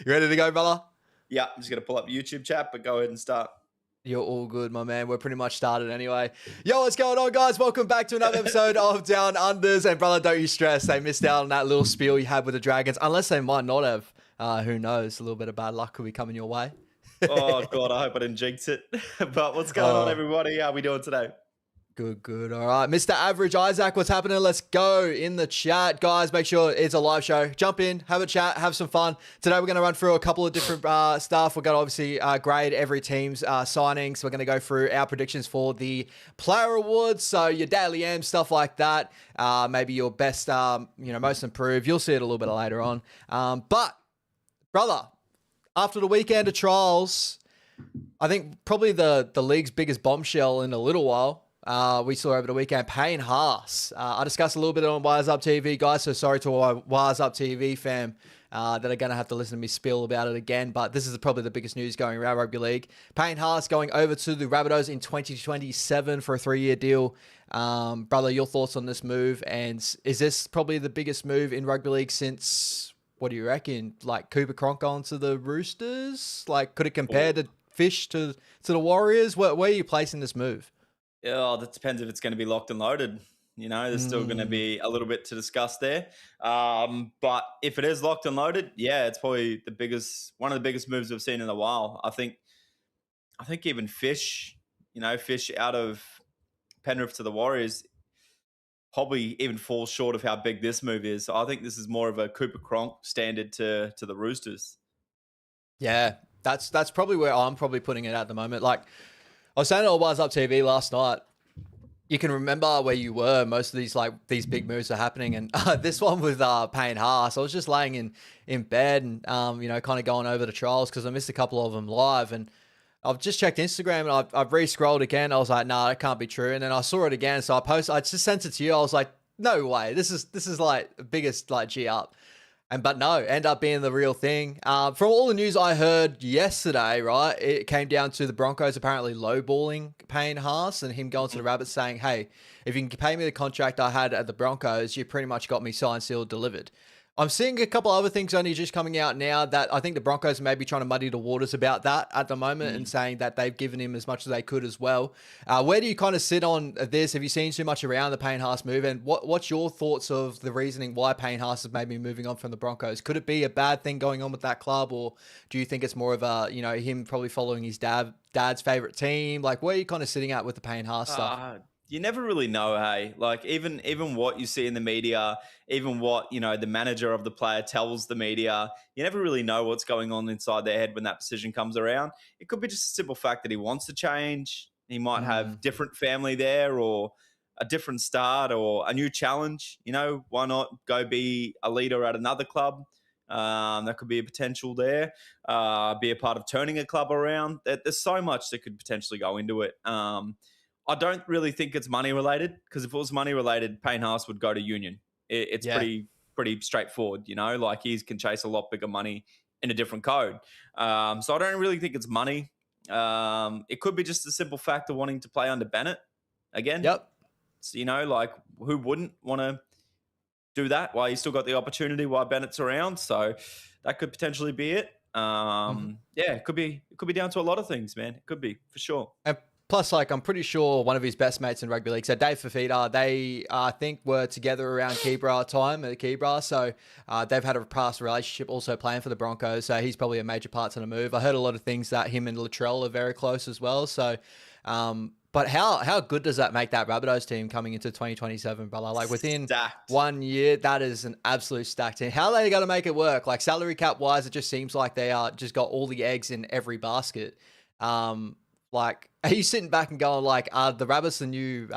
You ready to go, brother? Yeah, I'm just going to pull up YouTube chat, but go ahead and start. You're all good, my man. We're pretty much started anyway. Yo, what's going on, guys? Welcome back to another episode of Down Unders. And brother, don't you stress. They missed out on that little spiel you had with the Dragons. Unless they might not have. Who knows? A little bit of bad luck could be coming your way. Oh, God, I hope I didn't jinx it. But what's going on, everybody? How are we doing today? Good. All right. Mr. Average Isaac, what's happening? Let's go in the chat. Guys, make sure it's a live show. Jump in, have a chat, have some fun. Today, we're going to run through a couple of different stuff. We're going to obviously grade every team's signings. We're going to go through our predictions for the player awards. So your daily M, stuff like that. Maybe your best, most improved. You'll see it a little bit later on. But, brother, after the weekend of trials, I think probably the league's biggest bombshell in a little while. We saw over the weekend, Payne Haas. I discussed a little bit on Wires Up TV, guys, so sorry to our Wires Up TV fam that are going to have to listen to me spill about it again, but this is probably the biggest news going around rugby league. Payne Haas going over to the Rabbitohs in 2027 for a 3-year deal. Brother, your thoughts on this move, and is this probably the biggest move in rugby league since, what do you reckon, like Cooper Cronk going to the Roosters? Like, could it compare to Fish to the Warriors? Where are you placing this move? Yeah, that depends if it's going to be locked and loaded. There's still going to be a little bit to discuss there. But if it is locked and loaded, yeah, it's probably one of the biggest moves we've seen in a while. I think even Fish, Fish out of Penrith to the Warriors, probably even falls short of how big this move is. So I think this is more of a Cooper Cronk standard to the Roosters. Yeah, that's probably where I'm probably putting it at the moment. Like, I was saying on Wires Up TV last night, you can remember where you were. Most of these big moves are happening, and this one with Payne Haas, I was just laying in bed and kind of going over the trials because I missed a couple of them live, and I've just checked Instagram and I've re-scrolled again. I was like, nah, that can't be true, and then I saw it again, so I just sent it to you. I was like, no way, this is like the biggest like G up. But no, end up being the real thing. From all the news I heard yesterday, right, it came down to the Broncos apparently lowballing Payne Haas and him going to the Rabbits saying, hey, if you can pay me the contract I had at the Broncos, you pretty much got me signed, sealed, delivered. I'm seeing a couple other things only just coming out now that I think the Broncos may be trying to muddy the waters about that at the moment and saying that they've given him as much as they could as well. Where do you kind of sit on this? Have you seen too much around the Payne Haas move? And what's your thoughts of the reasoning why Payne Haas is maybe moving on from the Broncos? Could it be a bad thing going on with that club, or do you think it's more of a, him probably following his dad's favorite team? Like, where are you kind of sitting at with the Payne Haas stuff? You never really know, hey? Like, even what you see in the media, even what, the manager of the player tells the media, you never really know what's going on inside their head when that decision comes around. It could be just a simple fact that he wants to change. He might have different family there, or a different start, or a new challenge. Why not go be a leader at another club? That could be a potential there. Be a part of turning a club around. There's so much that could potentially go into it. I don't really think it's money related, because if it was money related, Payne Haas would go to Union. It's pretty straightforward, like he can chase a lot bigger money in a different code. So I don't really think it's money. It could be just a simple fact of wanting to play under Bennett again. Yep. So, like, who wouldn't want to do that? Why you still got the opportunity while Bennett's around. So that could potentially be it. Yeah, it could be down to a lot of things, man. It could be, for sure. Plus, like, I'm pretty sure one of his best mates in rugby league, so Dave Fafita, they, I think, were together around Keebra time at Keebra. So they've had a past relationship also playing for the Broncos. So he's probably a major part to the move. I heard a lot of things that him and Latrell are very close as well. So, but how good does that make that Rabbitohs team coming into 2027, brother? Like, within 1 year, that is an absolute stacked team. How are they going to make it work? Like, salary cap wise, it just seems like they are just got all the eggs in every basket. Like, are you sitting back and going like, the Rabbits the new,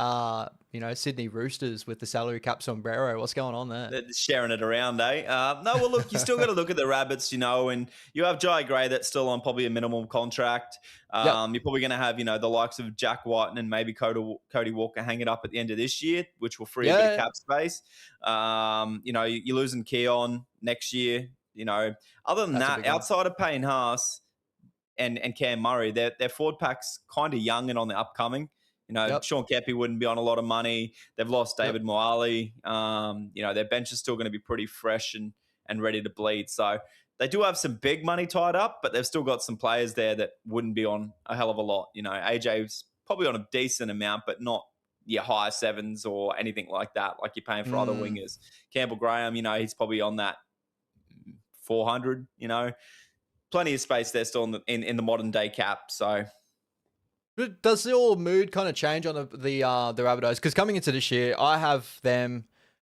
Sydney Roosters with the salary cap sombrero? What's going on there? They're sharing it around, eh? No, well, look, you still got to look at the Rabbits, and you have Jai Gray that's still on probably a minimum contract. You're probably going to have, the likes of Jack White and maybe Cody Walker hanging up at the end of this year, which will free a bit of cap space. You're losing Keon next year. Other than that, outside of Payne Haas and Cam Murray, their forward pack's kind of young and on the upcoming. Sean Kepi wouldn't be on a lot of money. They've lost David Moali. Their bench is still going to be pretty fresh and ready to bleed. So They do have some big money tied up, but they've still got some players there that wouldn't be on a hell of a lot. You know, AJ's probably on a decent amount, but not your high sevens or anything like that, like you're paying for other Mm. wingers. Campbell Graham, you know, he's probably on that 400, you know. Plenty of space there still in the modern day cap. So But does your mood kind of change on the Rabbitohs? Because coming into this year, I have them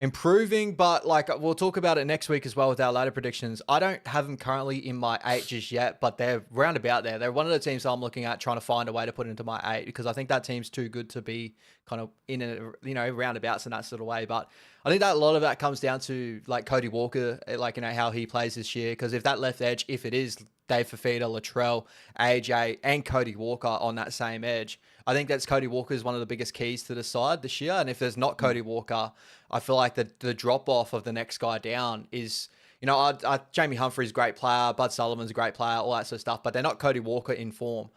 improving, but like we'll talk about it next week as well with our later predictions. I don't have them currently in my 8 just yet, but they're roundabout there. They're one of the teams I'm looking at trying to find a way to put into my 8 because I think that team's too good to be kind of in a, you know, roundabouts in that sort of way. But I think that a lot of that comes down to like Cody Walker, like, you know, how he plays this year. Because if that left edge, if it is Dave Fafita, Latrell, AJ, and Cody Walker on that same edge, I think that's Cody Walker is one of the biggest keys to the side this year. And if there's not Cody Walker, I feel like the drop off of the next guy down is, you know, Jamie Humphrey's a great player, Bud Sullivan's a great player, all that sort of stuff, but they're not Cody Walker in form.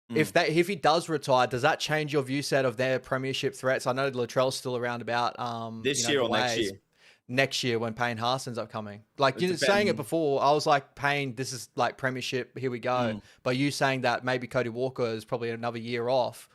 If he does retire, does that change your view set of their premiership threats? I know Latrell's still around about this year or next year? Next year when Payne Haas ends up coming. Like you It's saying it depending. before, I was like, Payne, this is like premiership, here we go. But you saying that maybe Cody Walker is probably another year off.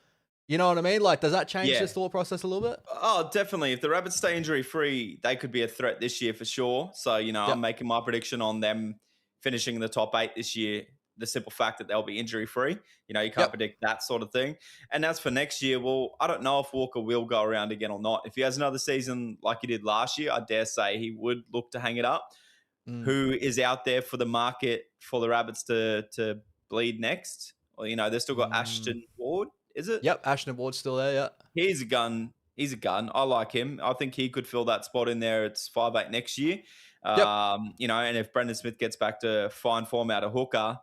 You know what I mean? Like, does that change Yeah. this thought process a little bit? Oh, definitely. If the Rabbits stay injury free, they could be a threat this year for sure. So, you know, Yep. I'm making my prediction on them finishing in the top 8 this year. The simple fact that they'll be injury free. You know, you can't Yep. predict that sort of thing. And as for next year, well, I don't know if Walker will go around again or not. If he has another season like he did last year, I dare say he would look to hang it up. Who is out there for the market for the Rabbits to bleed next? Well, you know, they've still got Ashton Ward, is it? Yep, Ashton Ward's still there, yeah. He's a gun. He's a gun. I like him. I think he could fill that spot in there. It's 5'8" next year. You know, and if Brendan Smith gets back to fine form out of hooker,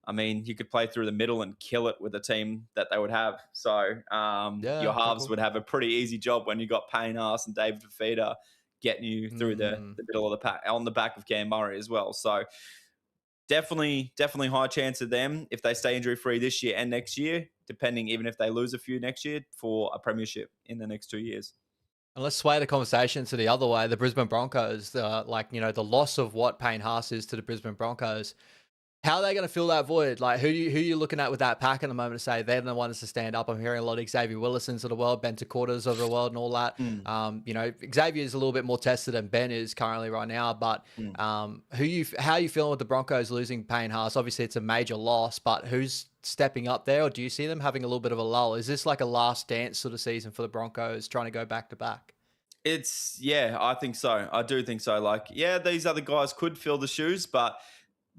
I mean, you could play through the middle and kill it with the team that they would have. So your halves cool. would have a pretty easy job when you got Payne Haas and David Fafita getting you through the middle of the pack on the back of Cam Murray as well. So definitely high chance of them if they stay injury free this year and next year, depending even if they lose a few next year for a premiership in the next 2 years. And let's sway the conversation to the other way. The Brisbane Broncos, like, you know, the loss of what Payne Haas is to the Brisbane Broncos. How are they going to fill that void? Like, who you looking at with that pack at the moment to say they're the ones to stand up? I'm hearing a lot of Xavier Willisons of the world, Ben Quarters of the world, and all that. You know, Xavier is a little bit more tested than Ben is currently right now. But how are you feeling with the Broncos losing Payne Haas? Obviously, it's a major loss, but who's stepping up there, or do you see them having a little bit of a lull? Is this like a last dance sort of season for the Broncos, trying to go back to back? I think so. I do think so. Like, yeah, these other guys could fill the shoes, but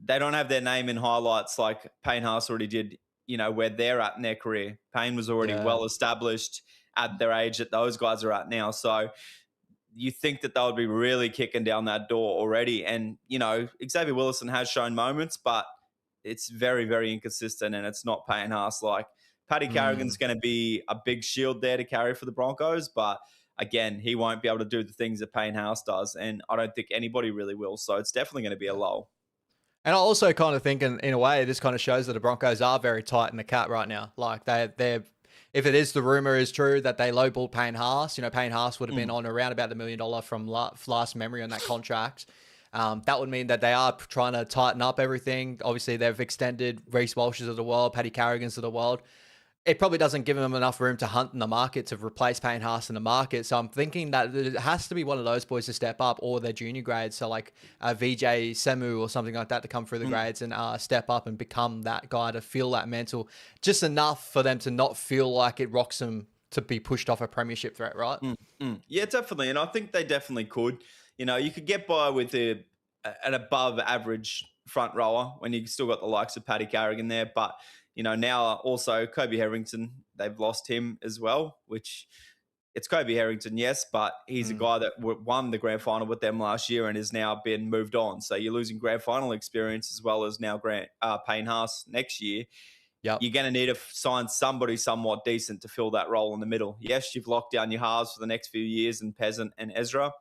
they don't have their name in highlights like Payne Haas already did, you know, where they're at in their career. Payne was already well established at their age that those guys are at now. So you think that they would be really kicking down that door already. And, you know, Xavier Willison has shown moments, but it's very, very inconsistent and it's not Payne Haas. Like, Paddy Carrigan's going to be a big shield there to carry for the Broncos, but again, he won't be able to do the things that Payne Haas does. And I don't think anybody really will. So it's definitely going to be a lull. And I also kind of think, in a way, this kind of shows that the Broncos are very tight in the cap right now. Like they're if it is the rumor is true that they lowballed Payne Haas, you know, Payne Haas would have been on around about the $1 million from last memory on that contract. That would mean that they are trying to tighten up everything. Obviously, they've extended Reece Walsh's of the world, Paddy Carrigan's of the world. It probably doesn't give them enough room to hunt in the market to replace Payne Haas in the market. So I'm thinking that it has to be one of those boys to step up, or their junior grades. So like VJ Semu or something like that to come through the grades and step up and become that guy to feel that mental, just enough for them to not feel like it rocks them to be pushed off a premiership threat, right? Yeah, definitely. And I think they definitely could. You know, you could get by with an above average front rower when you still got the likes of Paddy Carrigan there. But, you know, now also Kobe Harrington, they've lost him as well, which it's Kobe Harrington, yes, but he's a guy that won the grand final with them last year and has now been moved on. So you're losing grand final experience as well as now Payne Haas next year. Yep. You're going to need to sign somebody somewhat decent to fill that role in the middle. Yes, you've locked down your halves for the next few years in Peasant and Ezra.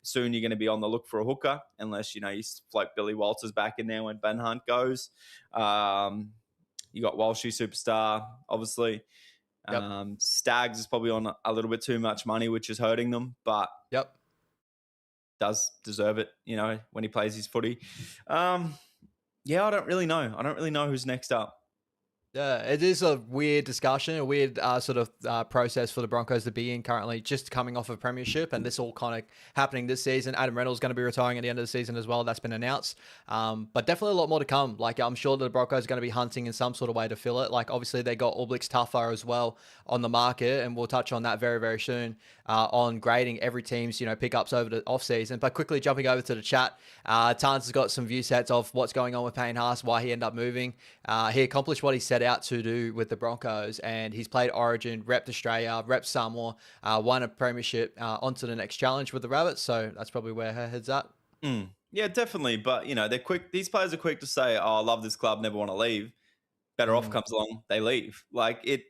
Soon you're going to be on the look for a hooker, unless, you know, you float Billy Walters back in there when Ben Hunt goes. You got Walshy superstar, obviously. Yep. Stags is probably on a little bit too much money, which is hurting them. But Yep. does deserve it, when he plays his footy. Yeah, I don't really know. I don't really know who's next up. Yeah, it is a weird discussion, a weird sort of process for the Broncos to be in currently, just coming off of premiership, and this all kind of happening this season. Adam Reynolds going to be retiring at the end of the season as well. That's been announced, but definitely a lot more to come. Like, I'm sure the Broncos are going to be hunting in some sort of way to fill it. Like, obviously they got Orblicks Tuffer as well on the market, and we'll touch on that very, very soon on grading every team's pickups over the off season. But quickly jumping over to the chat, Tans has got some view sets of what's going on with Payne Haas, why he ended up moving. He accomplished what he set out to do with the Broncos, and he's played Origin, repped Australia, repped Samoa, won a premiership, onto the next challenge with the Rabbits. So that's probably where her head's at. Yeah, definitely. But they're quick. These players are quick to say, "Oh, I love this club, never want to leave." Better off comes along, they leave. Like it,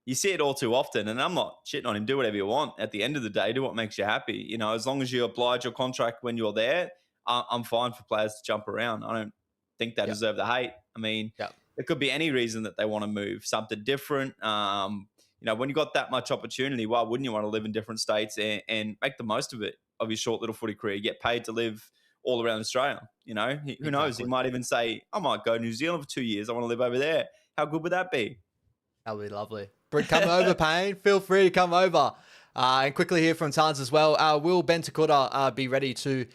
you see it all too often. And I'm not shitting on him. Do whatever you want. At the end of the day, do what makes you happy. As long as you oblige your contract when you're there, I'm fine for players to jump around. I don't think they deserve the hate. I mean, there could be any reason that they want to move, something different. When you got that much opportunity, why wouldn't you want to live in different states and make the most of it, of your short little footy career? You get paid to live all around Australia. Who knows? He might even say, I might go to New Zealand for 2 years. I want to live over there. How good would that be? That would be lovely. Come over, Payne. Feel free to come over. And quickly here from Tans as well. Will Ben Takuta be ready to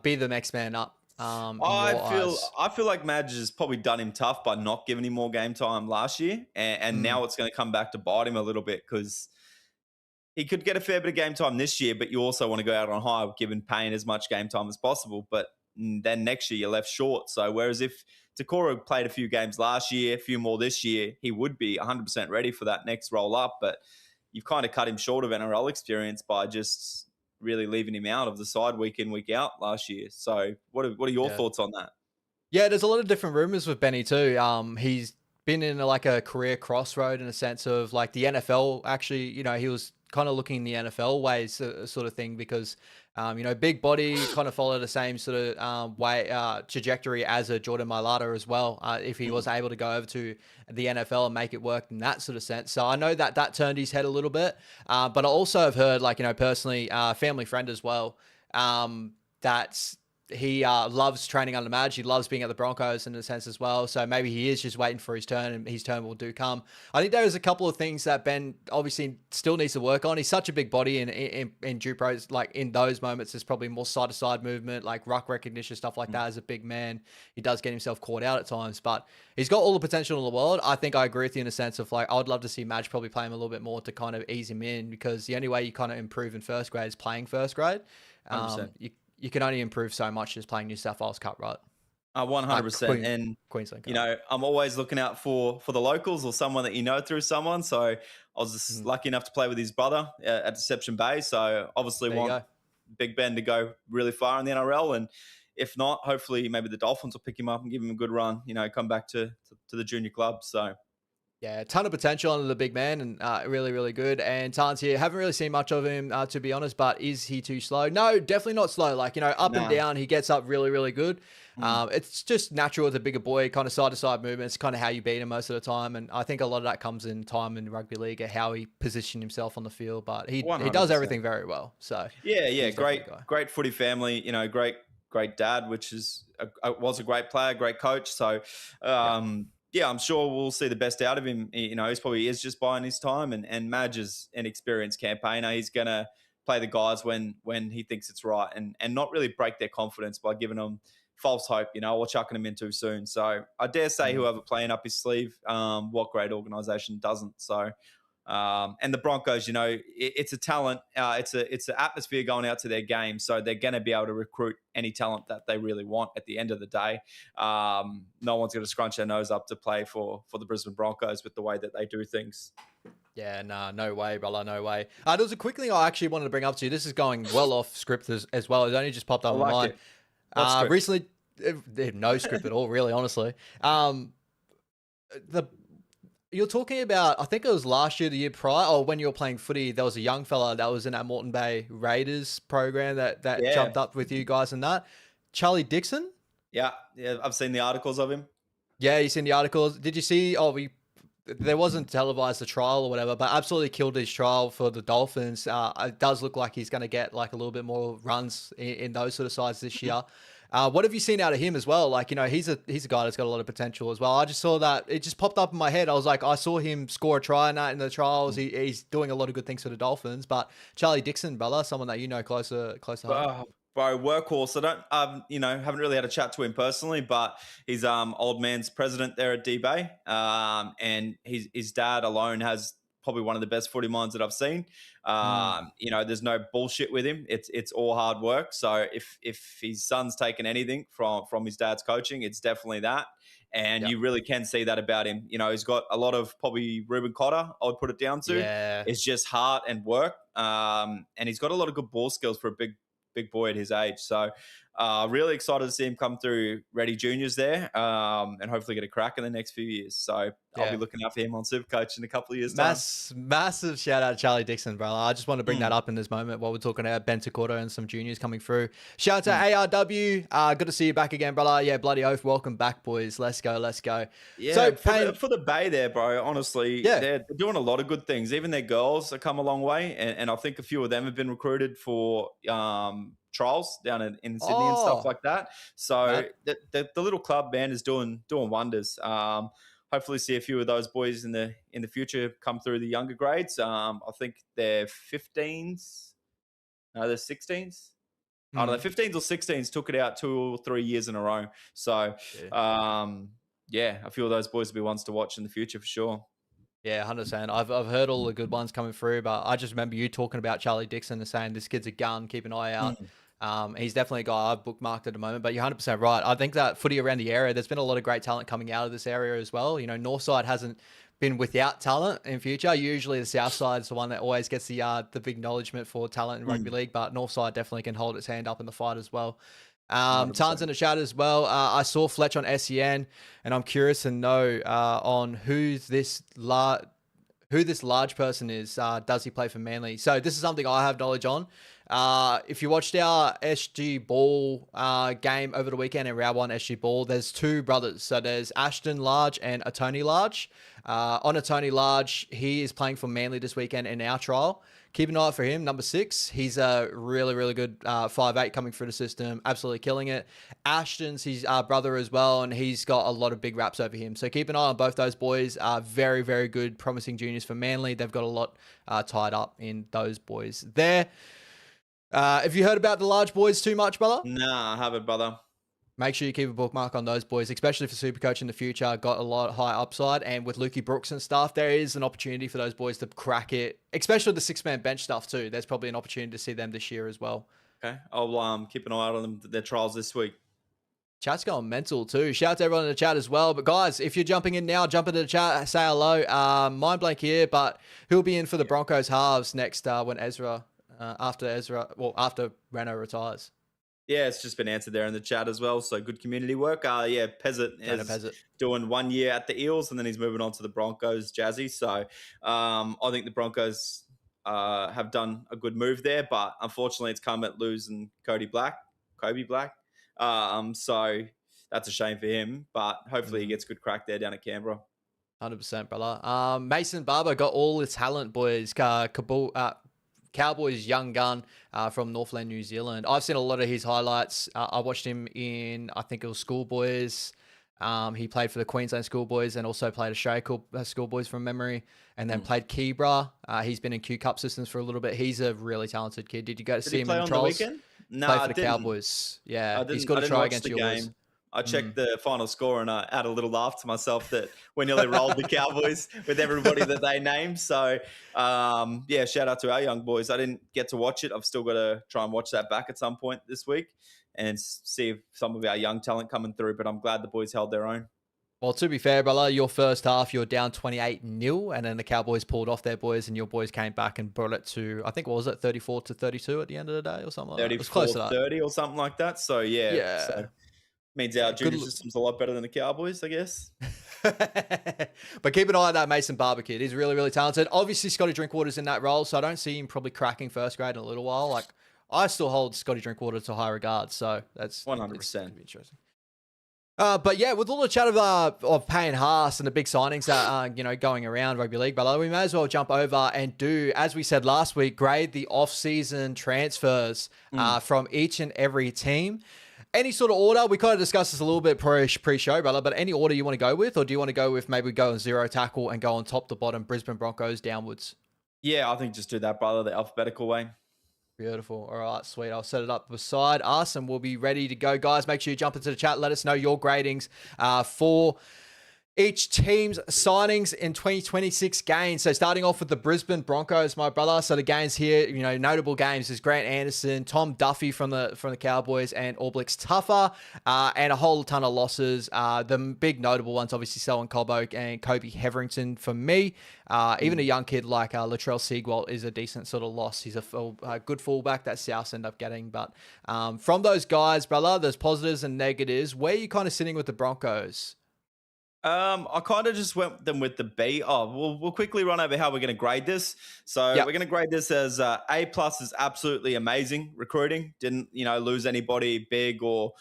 be the next man up? I feel like Madge has probably done him tough by not giving him more game time last year, and now it's going to come back to bite him a little bit, because he could get a fair bit of game time this year, but you also want to go out on high, giving Payne as much game time as possible. But then next year you're left short. So whereas if Takora played a few games last year, a few more this year, he would be 100% ready for that next roll up. But you've kind of cut him short of NRL experience by just really leaving him out of the side week in, week out last year. So what are your thoughts on that? Yeah, there's a lot of different rumors with Benny too. He's been in a career crossroad in a sense of like the NFL. Actually, he was kind of looking the NFL ways sort of thing, because big body, kind of follow the same sort of trajectory as a Jordan Mailata as well, if he was able to go over to the NFL and make it work in that sort of sense. So I know that turned his head a little bit, but I also have heard, personally, family friend as well, that he loves training under Madge. He loves being at the Broncos in a sense as well. So maybe he is just waiting for his turn, and his turn will come. I think there's a couple of things that Ben obviously still needs to work on. He's such a big body, and in Dupros, like in those moments, there's probably more side to side movement, like ruck recognition, stuff like that. As a big man, he does get himself caught out at times, but he's got all the potential in the world. I think I agree with you in a sense of I would love to see Madge probably play him a little bit more to kind of ease him in, because the only way you kind of improve in first grade is playing first grade. You can only improve so much just playing New South Wales Cup, right? 100%. And Queensland Cup. I'm always looking out for the locals or someone that through someone. So I was just lucky enough to play with his brother at Deception Bay. So obviously want Big Ben to go really far in the NRL. And if not, hopefully maybe the Dolphins will pick him up and give him a good run, come back to the junior club. So yeah, a ton of potential under the big man, and really, really good. And Tans here, haven't really seen much of him, to be honest, but is he too slow? No, definitely not slow. Up and down, he gets up really, really good. It's just natural with a bigger boy, kind of side-to-side movements, kind of how you beat him most of the time. And I think a lot of that comes in time in rugby league, how he positioned himself on the field. But he does everything very well. So yeah, great footy family, great dad, which was a great player, great coach. So yeah, I'm sure we'll see the best out of him. He's probably is just buying his time, and Madge is an experienced campaigner. He's going to play the guys when he thinks it's right, and not really break their confidence by giving them false hope, or chucking them in too soon. So I dare say whoever playing up his sleeve, what great organisation doesn't. So and the Broncos, it's a talent. It's an atmosphere going out to their game. So they're going to be able to recruit any talent that they really want at the end of the day. No one's going to scrunch their nose up to play for the Brisbane Broncos with the way that they do things. Yeah, no way, brother, no way. There was a quick thing I actually wanted to bring up to you. This is going well off script as well. It only just popped up on mine. Recently, no script at all, really, honestly. You're talking about, I think it was last year, the year prior, or when you were playing footy, there was a young fella that was in that Moreton Bay Raiders program that jumped up with you guys and that. Charlie Dixon? Yeah, I've seen the articles of him. Yeah, you've seen the articles. Did you see, there wasn't televised the trial or whatever, but absolutely killed his trial for the Dolphins. It does look like he's going to get like a little bit more runs in those sort of sides this year. What have you seen out of him as well? Like, he's a guy that's got a lot of potential as well. I just saw that it just popped up in my head. I was like, I saw him score a try in the trials. He's doing a lot of good things for the Dolphins. But Charlie Dixon, brother, someone that closer to home. Bro, workhorse. I don't, haven't really had a chat to him personally, but he's old man's president there at D-Bay. And his dad alone has probably one of the best footy minds that I've seen. There's no bullshit with him. It's all hard work. So if his son's taken anything from his dad's coaching, it's definitely that. And you really can see that about him. He's got a lot of probably Ruben Cotter, I would put it down to. Yeah. It's just heart and work. And he's got a lot of good ball skills for a big boy at his age. So really excited to see him come through Ready Juniors there and hopefully get a crack in the next few years. So I'll be looking out for him on Supercoach in a couple of years' time. Massive shout out to Charlie Dixon, brother. I just want to bring that up in this moment while we're talking about Ben Tekorto and some juniors coming through. Shout out to ARW. Good to see you back again, brother. Yeah, bloody oath. Welcome back, boys. Let's go. Yeah, so for the Bay there, bro, honestly, they're doing a lot of good things. Even their girls have come a long way. And I think a few of them have been recruited for trials down in Sydney and stuff like that. So the little club, man, is doing wonders. Hopefully see a few of those boys in the future come through the younger grades. I think they're 15s. No, they're 16s. I don't know, 15s or 16s took it out 2 or 3 years in a row. So, a few of those boys will be ones to watch in the future for sure. Yeah, 100%. I've heard all the good ones coming through, but I just remember you talking about Charlie Dixon and saying this kid's a gun, keep an eye out. He's definitely a guy I've bookmarked at the moment, but you're 100% right. I think that footy around the area, there's been a lot of great talent coming out of this area as well. Northside hasn't been without talent in future. Usually the South Side is the one that always gets the big acknowledgement for talent in rugby league, but Northside definitely can hold its hand up in the fight as well. Tons in the chat as well. I saw Fletch on SEN, and I'm curious to know on who this large person is. Does he play for Manly? So this is something I have knowledge on. If you watched our SG Ball game over the weekend in round 1 SG Ball, there's 2 brothers. So there's Ashton Large and Atoni Large. On Atoni Large, he is playing for Manly this weekend in our trial. Keep an eye out for him, number 6. He's a really, really good 5'8" coming through the system, absolutely killing it. Ashton's his brother as well, and he's got a lot of big raps over him. So keep an eye on both those boys. Very, very good, promising juniors for Manly. They've got a lot tied up in those boys there. Have you heard about the large boys too much, brother? Nah, I haven't, brother. Make sure you keep a bookmark on those boys, especially for Supercoach in the future. Got a lot of high upside. And with Lukey Brooks and stuff, there is an opportunity for those boys to crack it, especially the 6-man bench stuff too. There's probably an opportunity to see them this year as well. Okay. I'll keep an eye out on them, their trials this week. Chat's going mental too. Shout out to everyone in the chat as well. But guys, if you're jumping in now, jump into the chat, say hello. Mind blank here, but who'll be in for the Broncos halves next when after Renault retires? Yeah, it's just been answered there in the chat as well. So good community work. Pezzett is doing 1 year at the Eels, and then he's moving on to the Broncos, Jazzy. So I think the Broncos have done a good move there, but unfortunately it's come at losing Kobe Black. So that's a shame for him, but hopefully he gets good crack there down at Canberra. 100%, brother. Mason Barber got all the talent, boys. Cowboys young gun from Northland, New Zealand. I've seen a lot of his highlights. I watched him in, I think it was Schoolboys. He played for the Queensland Schoolboys and also played Australia Schoolboys from memory, and then played Kebra. He's been in Q Cup systems for a little bit. He's a really talented kid. Did you go to see him in the trials? No, play for the Cowboys. Yeah, he's got to try against your boys. I checked the final score and I had a little laugh to myself that we nearly rolled the Cowboys with everybody that they named. So, shout out to our young boys. I didn't get to watch it. I've still got to try and watch that back at some point this week and see if some of our young talent coming through. But I'm glad the boys held their own. Well, to be fair, brother, your first half, you're down 28-0, and then the Cowboys pulled off their boys, and your boys came back and brought it to, I think, what was it, 34-32 at the end of the day or something like that? 34-30 or something like that. So, yeah. So, means our junior system's a lot better than the Cowboys, I guess. But keep an eye on that Mason Barber kid. He's really, really talented. Obviously, Scotty Drinkwater's in that role, so I don't see him probably cracking first grade in a little while. Like, I still hold Scotty Drinkwater to high regard, so that's 100%. Interesting. But yeah, with all the chat of Payne Haas and the big signings that are, going around rugby league, brother, we may as well jump over and do, as we said last week, grade the off-season transfers from each and every team. Any sort of order, we kind of discussed this a little bit pre-show, brother, but any order you want to go with, or do you want to go with maybe go on zero tackle and go on top to bottom, Brisbane Broncos downwards? Yeah, I think just do that, brother, the alphabetical way. Beautiful. All right, sweet. I'll set it up beside us and we'll be ready to go. Guys, make sure you jump into the chat. Let us know your gradings for each team's signings in 2026 gains. So starting off with the Brisbane Broncos, my brother. So the gains here, notable games is Grant Anderson, Tom Duffy from the Cowboys, and All Blacks Tuffa, and a whole ton of losses. The big notable ones, obviously, Selwyn Cobbo and Kobe Hetherington for me. Even a young kid like Latrell Seagwalt is a decent sort of loss. He's a good fullback that South end up getting. But from those guys, brother, there's positives and negatives. Where are you kind of sitting with the Broncos? I kind of just went them with the B. We'll quickly run over how we're going to grade this. So we're going to grade this as A+ is absolutely amazing recruiting. Didn't lose anybody big or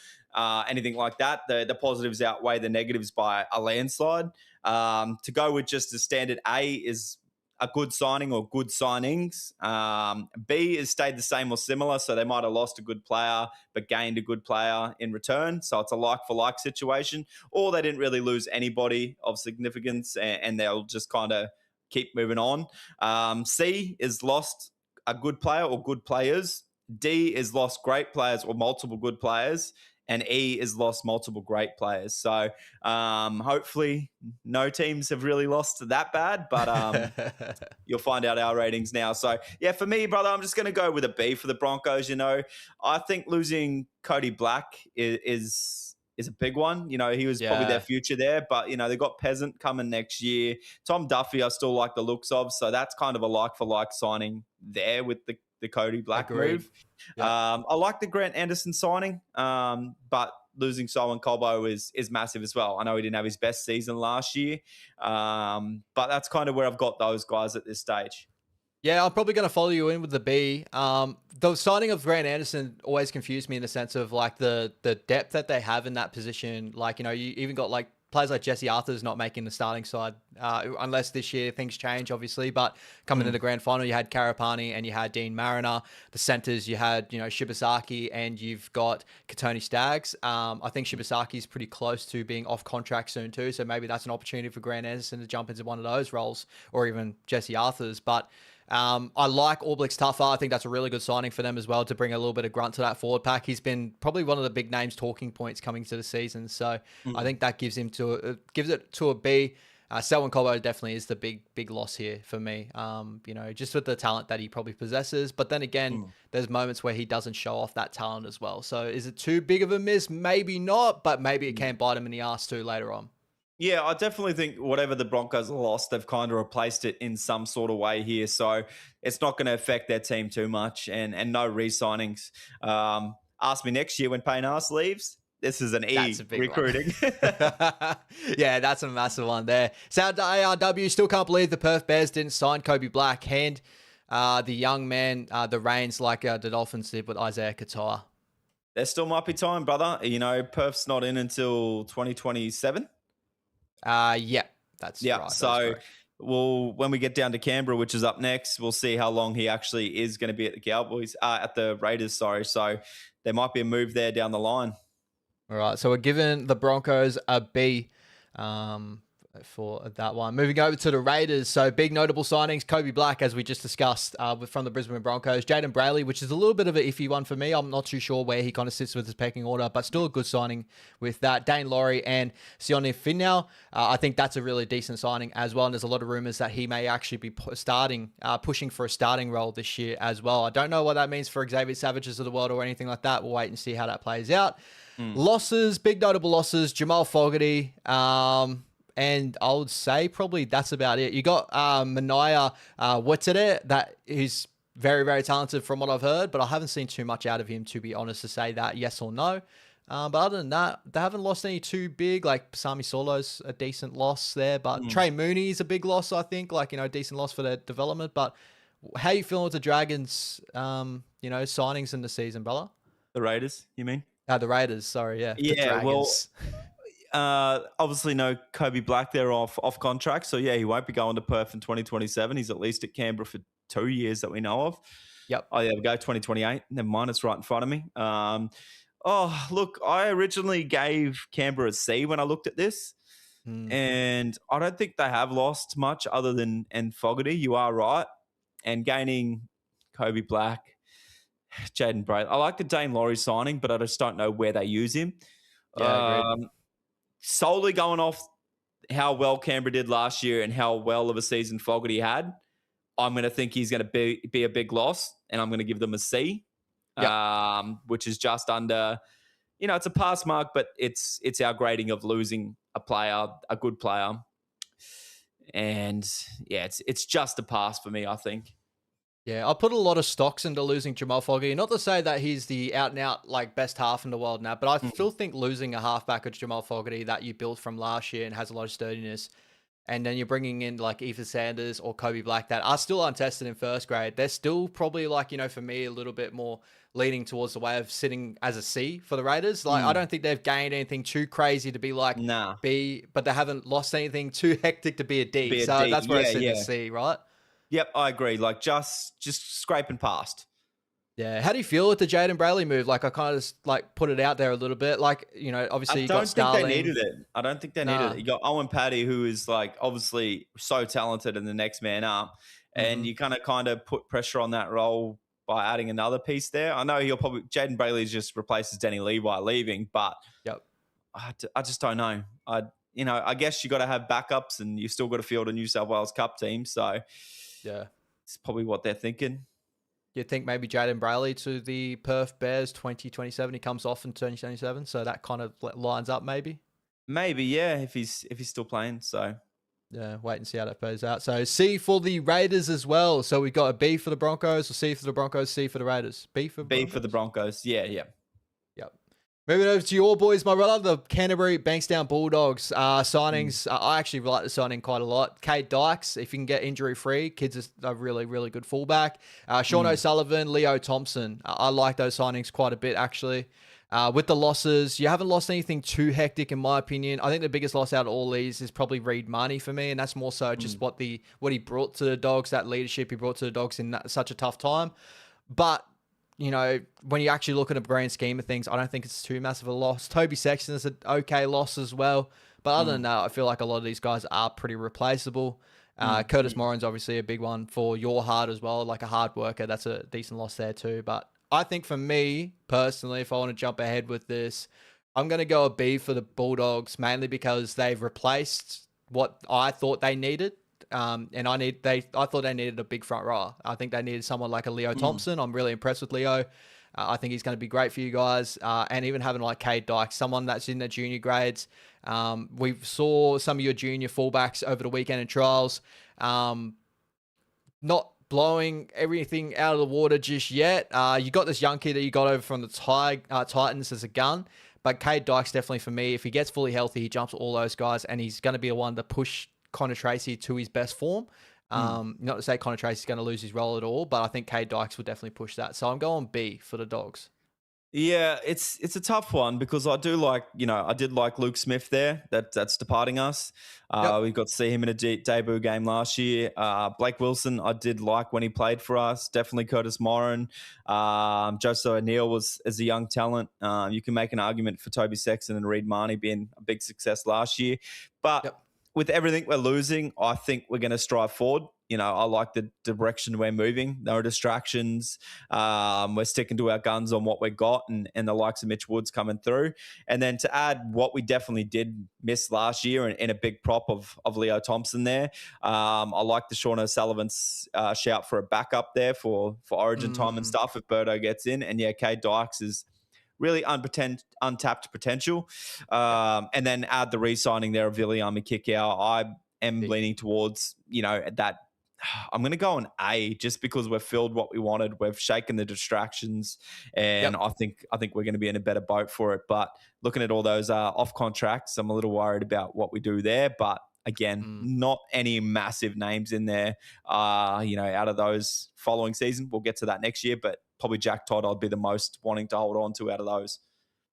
anything like that. The positives outweigh the negatives by a landslide. To go with just a standard A is a good signing or good signings. B has stayed the same or similar, so they might have lost a good player but gained a good player in return. So it's a like-for-like situation. Or they didn't really lose anybody of significance and they'll just kind of keep moving on. C is lost a good player or good players. D is lost great players or multiple good players. And E is lost multiple great players. So hopefully no teams have really lost that bad, but you'll find out our ratings now. So yeah, for me, brother, I'm just going to go with a B for the Broncos. I think losing Cody Black is a big one. He was probably their future there, but they got Peasant coming next year. Tom Duffy, I still like the looks of, so that's kind of a like for like signing there with the Cody Black move. Yep. I like the Grant Anderson signing, but losing Selwyn Cobbo is massive as well. I know he didn't have his best season last year, but that's kind of where I've got those guys at this stage. Yeah, I'm probably going to follow you in with the B. The signing of Grant Anderson always confused me in the sense of like the depth that they have in that position. Like, you even got like players like Jesse Arthur's not making the starting side unless this year things change, obviously. But coming into the grand final, you had Karapani and you had Dean Mariner. The centers, you had, Shibasaki and you've got Katoni Staggs. I think Shibasaki's pretty close to being off contract soon too. So maybe that's an opportunity for Grant Anderson to jump into one of those roles or even Jesse Arthur's. But I like All Blacks Tuffa. I think that's a really good signing for them as well to bring a little bit of grunt to that forward pack. He's been probably one of the big names talking points coming to the season. So I think that gives it to a B. Selwyn Cobbo definitely is the big loss here for me. Just with the talent that he probably possesses. But then again, there's moments where he doesn't show off that talent as well. So is it too big of a miss? Maybe not, but maybe it can bite him in the ass too later on. Yeah, I definitely think whatever the Broncos lost, they've kind of replaced it in some sort of way here. So it's not going to affect their team too much and no re-signings. Ask me next year when Payne Haas leaves. This is an E recruiting. Yeah, that's a massive one there. Sound to ARW, still can't believe the Perth Bears didn't sign Kobe Black. Hand the young man the reins like the Dolphins did with Isaiah Katoa. There still might be time, brother. Perth's not in until 2027. Yeah, that's right. So when we get down to Canberra, which is up next, we'll see how long he actually is going to be at the Cowboys, at the Raiders. Sorry. So there might be a move there down the line. All right. So we're giving the Broncos a B. For that one. Moving over to the Raiders. So big notable signings. Kobe Black, as we just discussed, from the Brisbane Broncos. Jaden Brayley, which is a little bit of an iffy one for me. I'm not too sure where he kind of sits with his pecking order, but still a good signing with that. Dane Laurie and Sione Finau. I think that's a really decent signing as well. And there's a lot of rumors that he may actually be pushing for a starting role this year as well. I don't know what that means for Xavier Savages of the world or anything like that. We'll wait and see how that plays out. Losses, big notable losses. Jamal Fogarty, and I would say probably that's about it. You got Mania Wettere, that is very, very talented from what I've heard, but I haven't seen too much out of him, to be honest, to say that yes or no. But other than that, they haven't lost any too big. Like Pasami Solo's a decent loss there, but Trey Mooney is a big loss, I think. Like, decent loss for their development. But how you feeling with the Dragons, signings in the season, brother? The Raiders, you mean? The Raiders, sorry, yeah. Yeah, well, Obviously, no Kobe Black there off contract. So, yeah, he won't be going to Perth in 2027. He's at least at Canberra for 2 years that we know of. Yep. Oh, yeah, we go 2028. Never mind, it's right in front of me. Look, I originally gave Canberra a C when I looked at this. And I don't think they have lost much other than Fogarty. You are right. And gaining Kobe Black, Jaden Brayley. I like the Dane Laurie signing, but I just don't know where they use him. Yeah, agreed. Solely going off how well Canberra did last year and how well of a season Fogarty had, I'm going to think he's going to be a big loss, and I'm going to give them a C, which is just under, it's a pass mark, but it's our grading of losing a player, a good player. And, yeah, it's just a pass for me, I think. Yeah, I put a lot of stocks into losing Jamal Fogarty. Not to say that he's the out-and-out best half in the world now, but I still think losing a halfback of Jamal Fogarty that you built from last year and has a lot of sturdiness, and then you're bringing in Ethan Sanders or Kobe Black that are still untested in first grade. They're still probably for me a little bit more leaning towards the way of sitting as a C for the Raiders. I don't think they've gained anything too crazy to be B, but they haven't lost anything too hectic to be a D. That's where I sit in C, right? Yep, I agree. Just scraping past. Yeah. How do you feel with the Jaden Brayley move? I kind of just put it out there a little bit. Obviously you got Starling. They needed it. I don't think they needed it. You got Owen Paddy, who is obviously so talented and the next man up. And you kind of put pressure on that role by adding another piece there. I know Jaden Brayley just replaces Danny Levi leaving, but I just don't know. I guess you got to have backups and you still got to field a New South Wales Cup team. So yeah, it's probably what they're thinking. You think maybe Jaden Brayley to the Perth Bears 2027? He comes off in 2027, so that kind of lines up maybe. Maybe, yeah, if he's still playing. So yeah, wait and see how that plays out. So C for the Raiders as well. So we got a B for the Broncos, a C for the Broncos, C for the Raiders. B for the Broncos. Yeah. Yep. Moving over to your boys, my brother, the Canterbury Bankstown Bulldogs signings. I actually like the signing quite a lot. Cade Dykes, if you can get injury-free, kid's a really, really good fullback. Sean O'Sullivan, Leo Thompson. I like those signings quite a bit, actually. With the losses, you haven't lost anything too hectic, in my opinion. I think the biggest loss out of all these is probably Reed Marnie for me, and that's more so just what he brought to the Dogs, that leadership he brought to the Dogs in such a tough time. But when you actually look at a grand scheme of things, I don't think it's too massive a loss. Toby Sexton is an okay loss as well. But other than that, I feel like a lot of these guys are pretty replaceable. Curtis Morin's obviously a big one for your heart as well, like a hard worker. That's a decent loss there too. But I think for me, personally, if I want to jump ahead with this, I'm going to go a B for the Bulldogs, mainly because they've replaced what I thought they needed. And I thought they needed a big front row. I think they needed someone like a Leo Thompson. I'm really impressed with Leo. I think he's going to be great for you guys. And even having Cade Dykes, someone that's in the junior grades. We saw some of your junior fullbacks over the weekend in trials. Not blowing everything out of the water just yet. You got this young kid that you got over from the Titans as a gun. But Cade Dykes definitely for me, if he gets fully healthy, he jumps all those guys. And he's going to be the one to push Connor Tracy to his best form. Not to say Connor Tracy's going to lose his role at all, but I think Cade Dykes will definitely push that. So I'm going B for the Dogs. Yeah, it's a tough one because I do I did like Luke Smith there. That's departing us. We got to see him in a debut game last year. Blake Wilson, I did like when he played for us. Definitely Curtis Morin. Joseph O'Neill was as a young talent. You can make an argument for Toby Sexton and Reed Marnie being a big success last year. But with everything we're losing, I think we're going to strive forward. I like the direction we're moving. No distractions. We're sticking to our guns on what we got and the likes of Mitch Woods coming through. And then to add what we definitely did miss last year and a big prop of Leo Thompson there. I like the Sean O'Sullivan's shout for a backup there for origin time and stuff if Birdo gets in. And yeah, Cade Dykes is really untapped potential. And then add the re-signing there of Viliami Kikau. I am leaning towards, that I'm going to go an A just because we've filled what we wanted. We've shaken the distractions and I think we're going to be in a better boat for it. But looking at all those off contracts, I'm a little worried about what we do there. But again, not any massive names in there, out of those following season. We'll get to that next year, but probably Jack Todd I'd be the most wanting to hold on to out of those.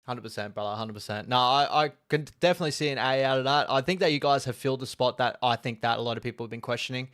100%, brother. 100%. No, I can definitely see an A out of that. I think that you guys have filled the spot that I think that a lot of people have been questioning.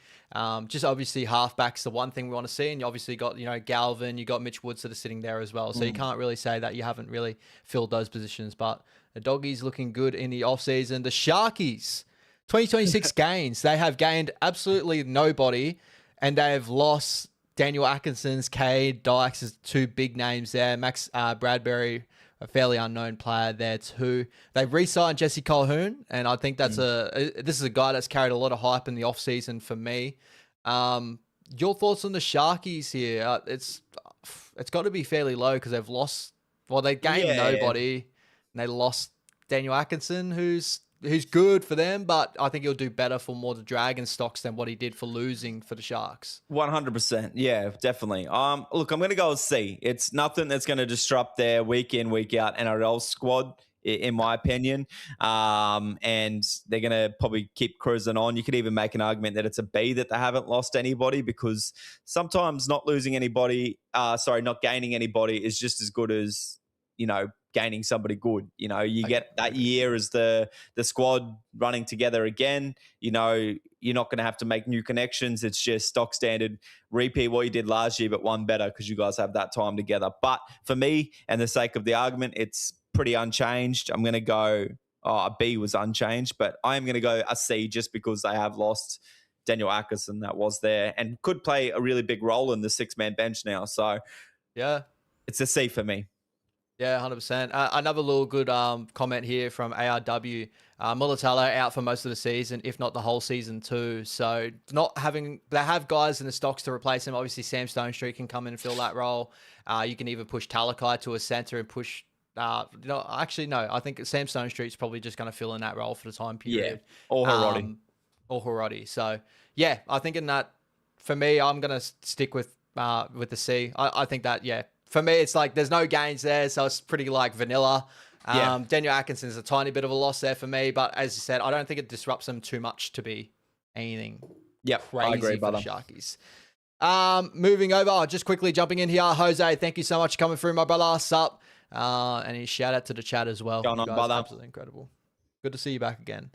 Just obviously halfback's the one thing we want to see, and you obviously got Galvin, you got Mitch Woods that are sitting there as well. So you can't really say that you haven't really filled those positions. But the Doggies looking good in the off season. The Sharkies, 2026 gains. They have gained absolutely nobody, and they have lost Daniel Atkinson's, Cade, Dykes is two big names there. Max Bradbury, a fairly unknown player there too. They've re-signed Jesse Colquhoun, and I think that's this is a guy that's carried a lot of hype in the offseason for me. Your thoughts on the Sharkies here? It's got to be fairly low because they've lost. Well, they gained nobody, and they lost Daniel Atkinson, who's good for them, but I think he'll do better for more the Dragon stocks than what he did for losing for the Sharks. 100%. Yeah, definitely. Look, I'm going to go with C. It's nothing that's going to disrupt their week in, week out NRL squad, in my opinion. And they're going to probably keep cruising on. You could even make an argument that it's a B, that they haven't lost anybody, because sometimes not gaining anybody is just as good as, gaining somebody good. You get that year as the squad running together again. You're not going to have to make new connections. It's just stock standard, repeat what you did last year, but one better, because you guys have that time together. But for me, and the sake of the argument, it's pretty unchanged. I'm going to go, a B was unchanged, but I am going to go a C, just because they have lost Daniel Atkinson that was there and could play a really big role in the 6-man bench now. So yeah, it's a C for me. Yeah, 100%. Another little good comment here from ARW. Mulatalo out for most of the season, if not the whole season too. So they have guys in the stocks to replace him. Obviously, Sam Stonestreet can come in and fill that role. You can even push Talakai to a center and push. Actually, no. I think Sam Stonestreet's probably just going to fill in that role for the time period. Yeah, or Hiroti. So yeah, I think in that, for me, I'm going to stick with the C. I think that, yeah. For me, it's like there's no gains there, so it's pretty like vanilla. Daniel Atkinson is a tiny bit of a loss there for me, but as you said, I don't think it disrupts them too much to be anything crazy I agree, for the Sharkies. Moving over, just quickly jumping in here, Jose, thank you so much for coming through, my brother. Sup? And a shout out to the chat as well. Going on, brother. Absolutely incredible. Good to see you back again.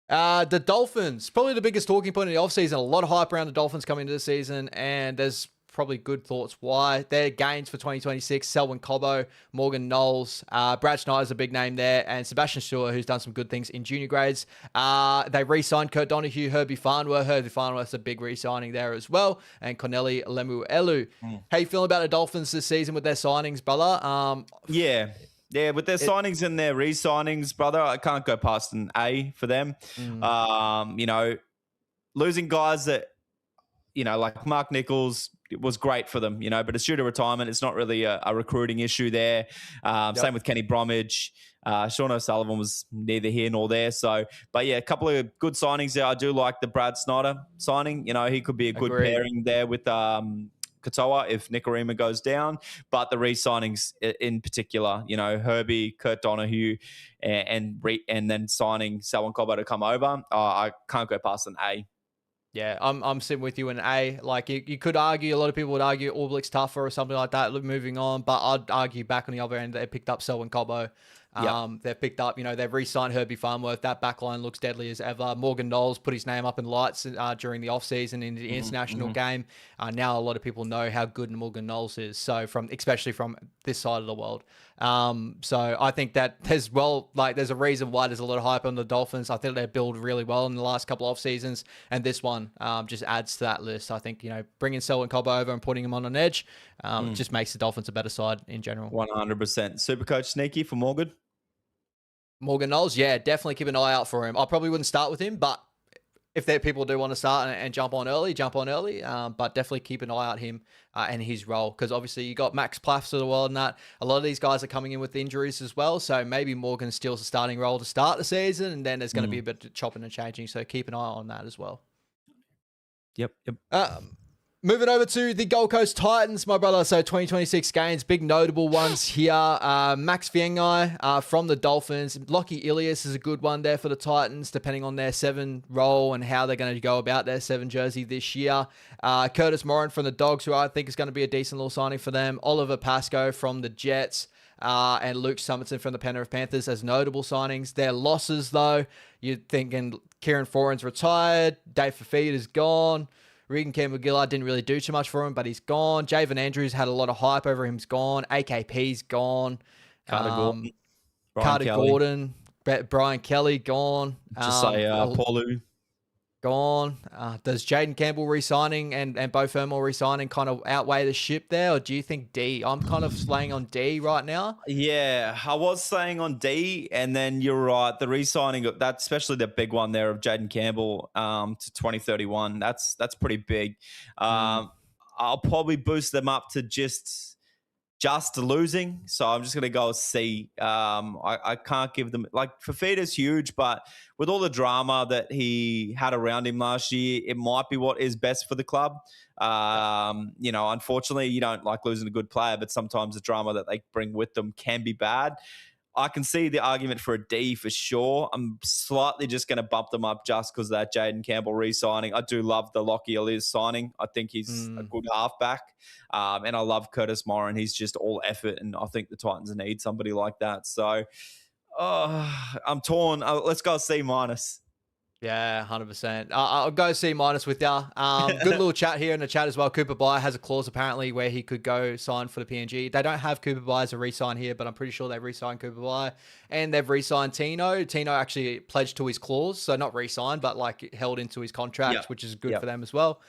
The Dolphins, probably the biggest talking point in the offseason. A lot of hype around the Dolphins coming into the season, and there's probably good thoughts why. Their gains for 2026, Selwyn Cobbo, Morgan Knowles, Brad Schneider's a big name there, and Sebastian Stewart, who's done some good things in junior grades. They re-signed Kurt Donahue, Herbie Farnworth. Herbie Farnworth's a big re-signing there as well, and Corneli Lemuelu. How you feeling about the Dolphins this season with their signings, brother? Yeah, with their signings and their re-signings, brother, I can't go past an A for them. Losing guys that, like Mark Nichols, it was great for them, but it's due to retirement. It's not really a recruiting issue there. Same with Kenny Bromwich. Sean O'Sullivan was neither here nor there. So, but yeah, a couple of good signings there. I do like the Brad Snyder signing. He could be a good pairing there with Katoa if Nikorima goes down. But the re-signings in particular, Herbie, Kurt Donahue, and then signing Selwyn Cobbo to come over, I can't go past an A. Yeah, I'm sitting with you in A. Like, you could argue, a lot of people would argue All-Black's tougher or something like that, moving on, but I'd argue back on the other end, they picked up Selwyn Cobbo. They've picked up, they've re-signed Herbie Farnworth. That backline looks deadly as ever. Morgan Knowles put his name up in lights during the offseason in the international game. Now a lot of people know how good Morgan Knowles is, so especially from this side of the world. So I think that there's a reason why there's a lot of hype on the Dolphins. I think they build really well in the last couple of seasons, and this one just adds to that list. I think, bringing Selwyn Cobbo over and putting him on an edge just makes the Dolphins a better side in general. 100%. Supercoach sneaky for Morgan? Morgan Knowles, yeah, definitely keep an eye out for him. I probably wouldn't start with him, but if people do want to start and jump on early. But definitely keep an eye out him and his role, because obviously you got Max Plaffs of the world and that. A lot of these guys are coming in with injuries as well, so maybe Morgan steals a starting role to start the season, and then there's going to be a bit of chopping and changing, so keep an eye on that as well. Yep. Moving over to the Gold Coast Titans, my brother. So 2026 gains, big notable ones here. Max Fiengai from the Dolphins. Lockie Ilias is a good one there for the Titans, depending on their 7 role and how they're going to go about their 7 jersey this year. Curtis Morin from the Dogs, who I think is going to be a decent little signing for them. Oliver Pascoe from the Jets. and Luke Summerton from the Penrith Panthers as notable signings. Their losses, though, you're thinking Kieran Foran's retired, Dave Fafita's gone, Regan Campbell-Gillard didn't really do too much for him, but he's gone. Javen Andrews had a lot of hype over him, he's gone. AKP's gone. Carter Gordon, Brian Kelly gone. Just say Paulu. Gone. Does Jaden Campbell re-signing and Beau Fermor re-signing kind of outweigh the ship there, or do you think D? I'm kind of slaying on D right now. Yeah, I was saying on D, and then you're right. The re-signing of that, especially the big one there of Jaden Campbell to 2031, that's pretty big. I'll probably boost them up to just losing. So I'm just going to go C. I can't give them, like, Fafita's huge, but with all the drama that he had around him last year, it might be what is best for the club. Unfortunately, you don't like losing a good player, but sometimes the drama that they bring with them can be bad. I can see the argument for a D for sure. I'm slightly just going to bump them up just because of that Jaden Campbell re-signing. I do love the Lockie Elias signing. I think he's a good halfback. And I love Curtis Morin. He's just all effort, and I think the Titans need somebody like that. So I'm torn. Let's go C-. Yeah, 100%. I'll go C- with you. Good little chat here in the chat as well. Cooper Byer has a clause apparently where he could go sign for the PNG. They don't have Cooper Byer as a re-sign here, but I'm pretty sure they've re-signed Cooper Byer. And they've re-signed Tino. Tino actually pledged to his clause, so not re-signed, but like held into his contract, which is good for them as well.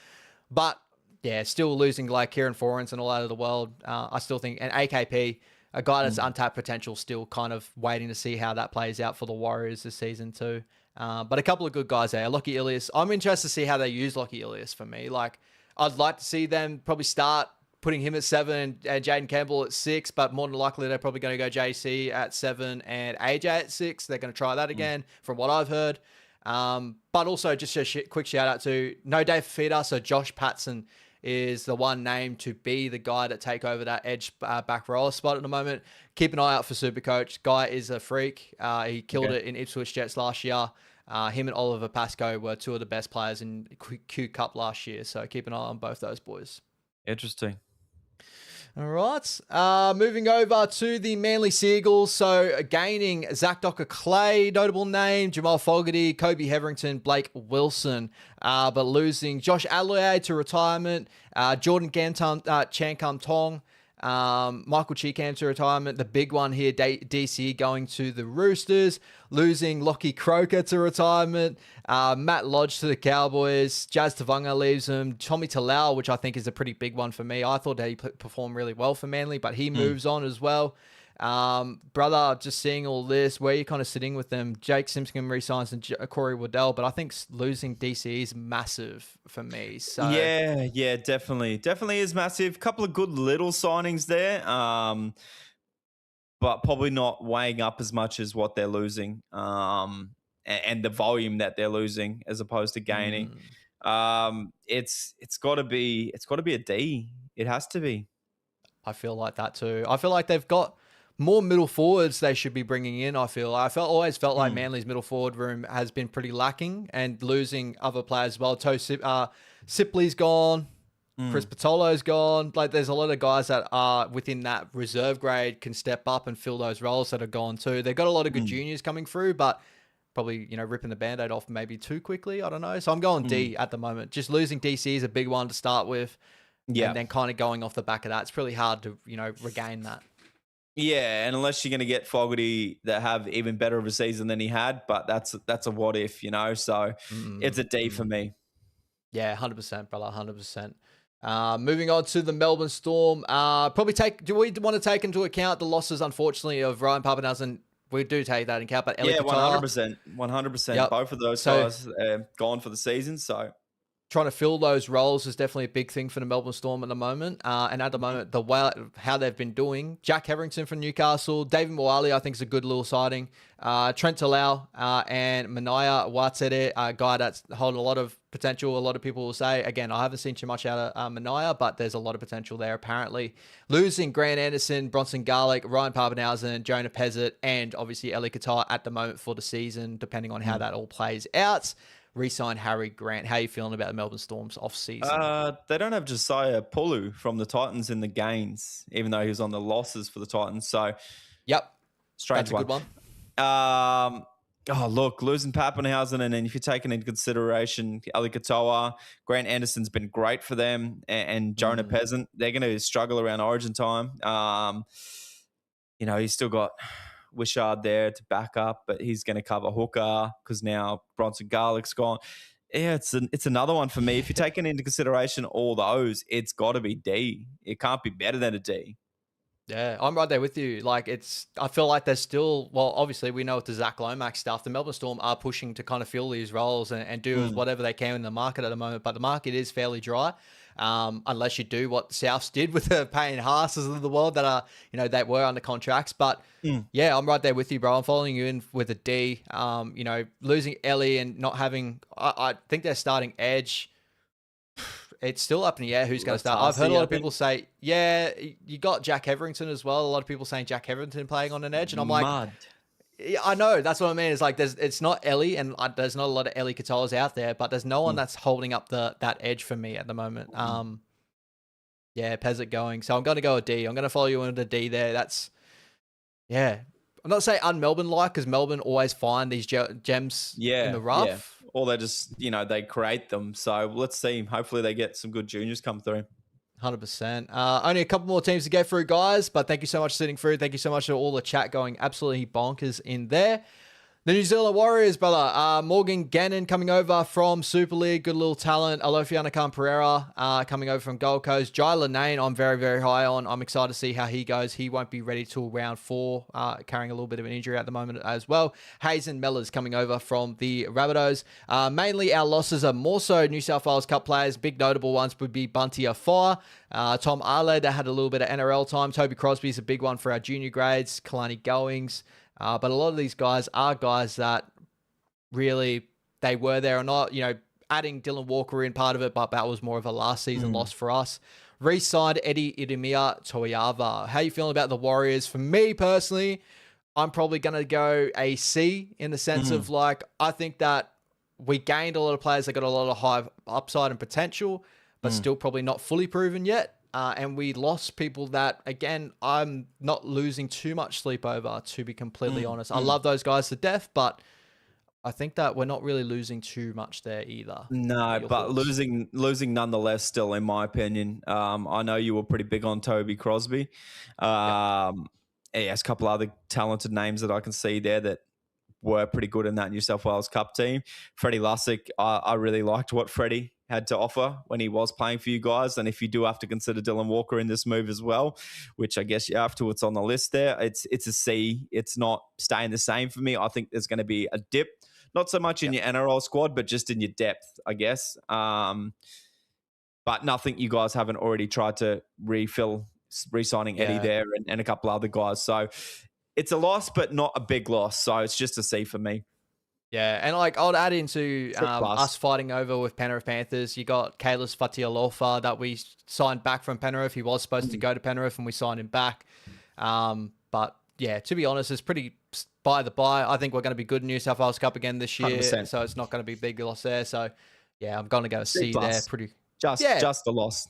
But yeah, still losing like Kieran Forens and all out of the world. I still think, and AKP, a guy that's untapped potential, still kind of waiting to see how that plays out for the Warriors this season too. But a couple of good guys there. Lockie Ilias. I'm interested to see how they use Lockie Ilias for me. Like, I'd like to see them probably start putting him at 7 and Jaden Campbell at 6, but more than likely they're probably going to go JC at 7 and AJ at 6. They're going to try that again from what I've heard. But also just a quick shout out to no Dave Fafita, so Josh Patson is the one name to be the guy that take over that edge back roller spot at the moment. Keep an eye out for Supercoach. Guy is a freak. He killed it in Ipswich Jets last year. Him and Oliver Pascoe were two of the best players in Q Cup last year. So keep an eye on both those boys. Interesting. All right. Moving over to the Manly Seagulls. So gaining Zach Docker-Clay, notable name, Jamal Fogarty, Kobe Hetherington, Blake Wilson. But losing Josh Adelaide to retirement, Jordan Chankam Tong, Michael Cheekham to retirement. The big one here, DC going to the Roosters, losing Lockie Croker to retirement, Matt Lodge to the Cowboys, Jazz Tavanga leaves him, Tommy Talau, which I think is a pretty big one for me. I thought that he performed really well for Manly, but he moves on as well. Brother, just seeing all this, where you're kind of sitting with them. Jake Simpson resigns and Corey Waddell, but I think losing DC is massive for me. So yeah, definitely is massive. Couple of good little signings there, but probably not weighing up as much as what they're losing, and the volume that they're losing as opposed to gaining. It's got to be a D. It has to be. I feel like that too. I feel like they've got more middle forwards they should be bringing in. Always felt like Manly's middle forward room has been pretty lacking, and losing other players as well. Sipley's gone. Chris Patolo's gone. Like, there's a lot of guys that are within that reserve grade can step up and fill those roles that are gone too. They've got a lot of good juniors coming through, but probably, ripping the Band-Aid off maybe too quickly. I don't know. So I'm going D at the moment. Just losing DC is a big one to start with. Yeah. And then kind of going off the back of that, it's really hard to, regain that. Yeah, and unless you're going to get Fogarty that have even better of a season than he had, but that's a what if, so it's a D for me. Yeah, 100%, brother, 100%. Moving on to the Melbourne Storm. Do we want to take into account the losses, unfortunately, of Ryan Papenhuyzen? We do take that into account, but yeah, 100%. Yep. Both of those guys gone for the season, so trying to fill those roles is definitely a big thing for the Melbourne Storm at the moment. And at the moment, how they've been doing, Jack Hetherington from Newcastle, David Moali, I think is a good little sighting. Trent Talau and Manaya Watsede, a guy that's holding a lot of potential. A lot of people will say, again, I haven't seen too much out of Manaya, but there's a lot of potential there apparently. Losing Grant Anderson, Bronson Garlick, Ryan Papenhuyzen, Jonah Pezzett, and obviously Eli Qatar at the moment for the season, depending on how that all plays out. re-sign Harry Grant. How are you feeling about the Melbourne Storm's off-season? They don't have Josiah Pulu from the Titans in the gains, even though he was on the losses for the Titans. So, Yep, strange that's a one. good one. Look, losing Pappenhausen, and then if you're taking into consideration Ali Katoa, Grant Anderson's been great for them, and Jonah Peasant, they're going to struggle around Origin time. He's still got Wishard there to back up, but he's going to cover hooker because now Bronson Garlick's gone. Yeah, it's another one for me. If you're taking into consideration all those, it's got to be D. It can't be better than a D. Yeah, I'm right there with you. Like, I feel like there's still, well, obviously we know with the Zach Lomax stuff, the Melbourne Storm are pushing to kind of fill these roles and do whatever they can in the market at the moment, but the market is fairly dry. Unless you do what Souths did with the Payne Haas's of the world that are, that were under contracts. But yeah, I'm right there with you, bro. I'm following you in with a D. Losing Ellie and not having, I think they're starting edge. It's still up in the air who's going to start. I've heard a lot of people say, yeah, you got Jack Hetherington as well. A lot of people saying Jack Hetherington playing on an edge. And I'm like, yeah, I know. That's what I mean. It's like, it's not Ellie, and there's not a lot of Ellie Katoas out there, but there's no one that's holding up that edge for me at the moment. Yeah, Peasant going. So I'm going to go a D. I'm going to follow you into D there. Yeah. I'm not saying un-Melbourne-like, because Melbourne always find these gems in the rough. Yeah. Or they just, they create them. So let's see. Hopefully they get some good juniors come through. 100%. Only a couple more teams to get through, guys, but thank you so much for sitting through. Thank you so much for all the chat going absolutely bonkers in there. The New Zealand Warriors, brother. Morgan Gannon coming over from Super League. Good little talent. Alofiana Khan-Pereira coming over from Gold Coast. Jai Lanane, I'm very, very high on. I'm excited to see how he goes. He won't be ready till round 4, carrying a little bit of an injury at the moment as well. Hazen Mellors coming over from the Rabbitohs. Mainly our losses are more so New South Wales Cup players. Big notable ones would be Bunty Afar, Tom Arled, that had a little bit of NRL time. Toby Crosby's a big one for our junior grades. Kalani Goings. But a lot of these guys are guys that really, they were there or not. Adding Dylan Walker in part of it, but that was more of a last season loss for us. Re-signed Eddie Idemia Toyava. How you feeling about the Warriors? For me personally, I'm probably going to go a C in the sense of I think that we gained a lot of players that got a lot of high upside and potential, but still probably not fully proven yet. And we lost people that, again, I'm not losing too much sleep over, to be completely honest. I love those guys to death, but I think that we're not really losing too much there either. No, but losing nonetheless still, in my opinion. I know you were pretty big on Toby Crosby. There's a couple other talented names that I can see there that were pretty good in that New South Wales Cup team. Freddie Lussick, I really liked what Freddie had to offer when he was playing for you guys. And if you do have to consider Dylan Walker in this move as well, which I guess you have to, it's on the list there. It's a C. It's not staying the same for me. I think there's going to be a dip, not so much in your NRL squad, but just in your depth, I guess. But nothing you guys haven't already tried to refill, re-signing Eddie there and a couple other guys. So it's a loss, but not a big loss. So it's just a C for me. Yeah, and I'll add into us fighting over with Penrith Panthers. You got Kalis Fatialofa that we signed back from Penrith. He was supposed to go to Penrith and we signed him back. But yeah, to be honest, it's pretty by the by. I think we're going to be good in New South Wales Cup again this year. 100%. So it's not going to be a big loss there. So yeah, I'm going to go C there. Just the loss.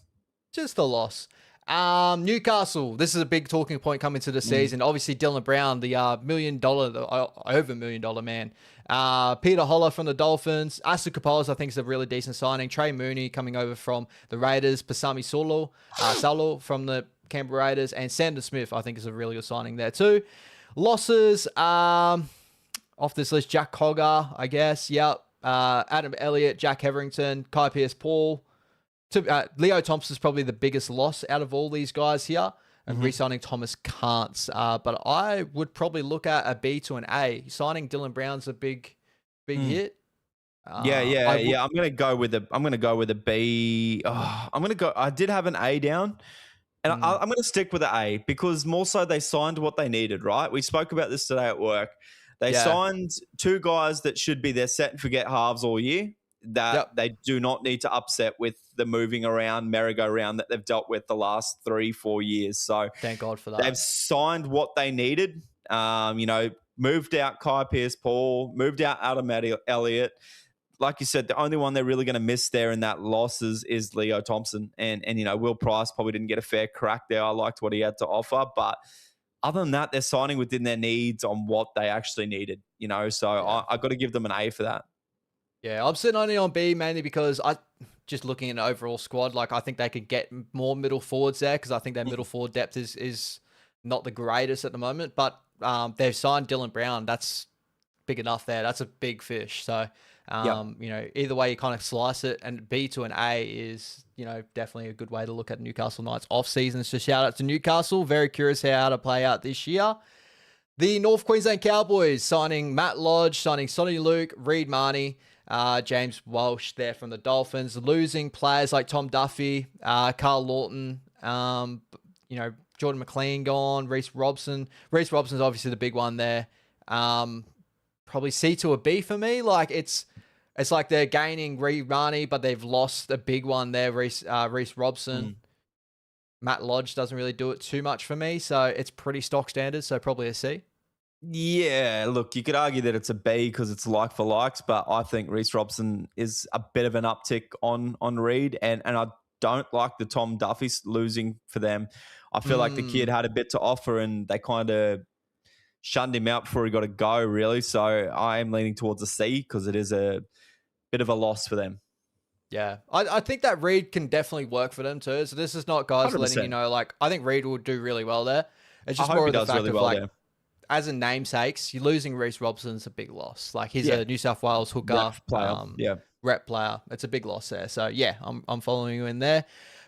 Just a loss. Newcastle, this is a big talking point coming to the season. Obviously, Dylan Brown, the over $1 million man. Peter Holler from the Dolphins. Asu Kapolas, I think, is a really decent signing. Trey Mooney coming over from the Raiders. Pasami Saulo from the Canberra Raiders. And Sandon Smith, I think, is a really good signing there too. Losses, off this list, Jack Cogger, I guess. Yep. Adam Elliott, Jack Hetherington, Kai Pearce-Paul. Leo Thompson's probably the biggest loss out of all these guys here, and re-signing Thomas Kantz. But I would probably look at a B to an A. Signing Dylan Brown's a big hit. I'm gonna go with a B. I did have an A down, and I'm gonna stick with an A because more so they signed what they needed. Right, we spoke about this today at work. They signed 2 guys that should be their set and forget halves all year. That they do not need to upset with the moving around merry-go-round that they've dealt with the last 3-4 years. So thank God for that. They've signed what they needed. Moved out Kai Pearce-Paul, moved out Adam Elliott. like you said, the only one they're really going to miss there in that loss is Leo Thompson. And Will Price probably didn't get a fair crack there. I liked what he had to offer. But other than that, they're signing within their needs on what they actually needed, So Yeah. I got to give them an A for that. Yeah, I'm sitting only on B mainly because just looking at the overall squad, like I think they could get more middle forwards there because I think their middle forward depth is not the greatest at the moment. But they've signed Dylan Brown. That's big enough there. That's a big fish. So, either way you kind of slice it, and B to an A is, definitely a good way to look at Newcastle Knights off season. So shout out to Newcastle. Very curious how to play out this year. The North Queensland Cowboys signing Matt Lodge, signing Sonny Luke, Reed Marnie, James Walsh there from the Dolphins, losing players like Tom Duffy, Carl Lawton, Jordan McLean gone, Reece Robson. Reece Robson's obviously the big one there. Probably C to a B for me. Like it's like they're gaining Reed Marnie, but they've lost a big one there, Reece Robson. Matt Lodge doesn't really do it too much for me, so it's pretty stock standard, so probably a C. Yeah, look, you could argue that it's a B because it's like for likes, but I think Reece Robson is a bit of an uptick on Reed, and I don't like the Tom Duffy losing for them. I feel like the kid had a bit to offer, and they kind of shunned him out before he got to go, really. So I am leaning towards a C because it is a bit of a loss for them. Yeah, I think that Reed can definitely work for them too. So this is not guys 100%. letting you know, like, I think Reed will do really well there. It's just more of the fact of like, as a namesakes, you're losing Reece Robson's a big loss. Like he's a New South Wales hooker, rep player. It's a big loss there. So yeah, I'm following you in there.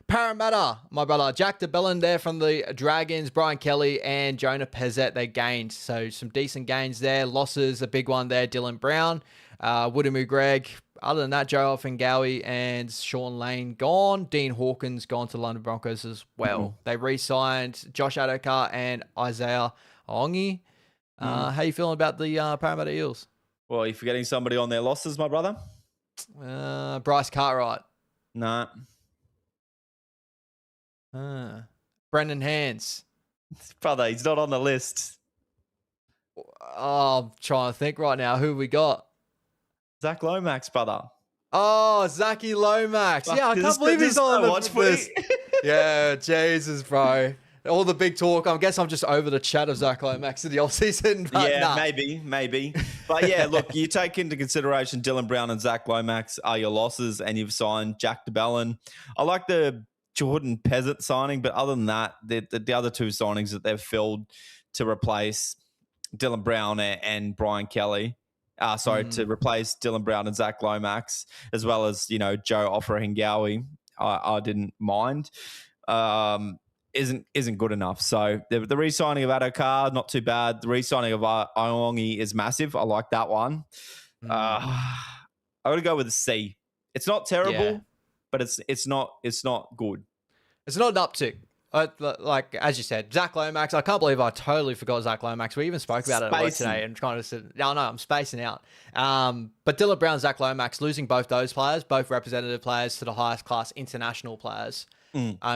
Parramatta, my brother, Jack DeBellin there from the Dragons, Brian Kelly and Jonah Pezzett, they gained. So some decent gains there. Losses, a big one there, Dylan Brown, Woodamoo Greg. Other than that, Joe Fingawi and Sean Lane gone. Dean Hawkins gone to London Broncos as well. They re-signed Josh Adokar and Isaiah Ongi. How you feeling about the Parramatta Eels? Well, you're forgetting somebody on their losses, my brother. Bryce Cartwright. No. Brendan Hands. Brother, he's not on the list. Oh, I'm trying to think right now. Who we got? Zach Lomax, brother. Oh, Zachy Lomax. Yeah, I can't believe he's on the list. Yeah, Jesus, bro. All the big talk. I guess I'm just over the chat of Zach Lomax in the offseason. Yeah, maybe. But yeah, look, you take into consideration Dylan Brown and Zach Lomax are your losses, and you've signed Jack DeBellin. I like the Jordan Pezzett signing, but other than that, the other two signings that they've filled to replace Dylan Brown and Brian Kelly, to replace Dylan Brown and Zach Lomax, as well as, Joe Offra-Hingawi, I didn't mind, isn't good enough. So the re-signing of Adokar, not too bad. The re-signing of Iongi is massive. I like that one. I got to go with a C. It's not terrible, but it's not good. It's not an uptick. Like, as you said, Zach Lomax, I can't believe I totally forgot Zach Lomax. We even spoke about it at work today and kind of said, no, I'm spacing out. But Dylan Brown and Zach Lomax, losing both those players, both representative players to the highest class international players,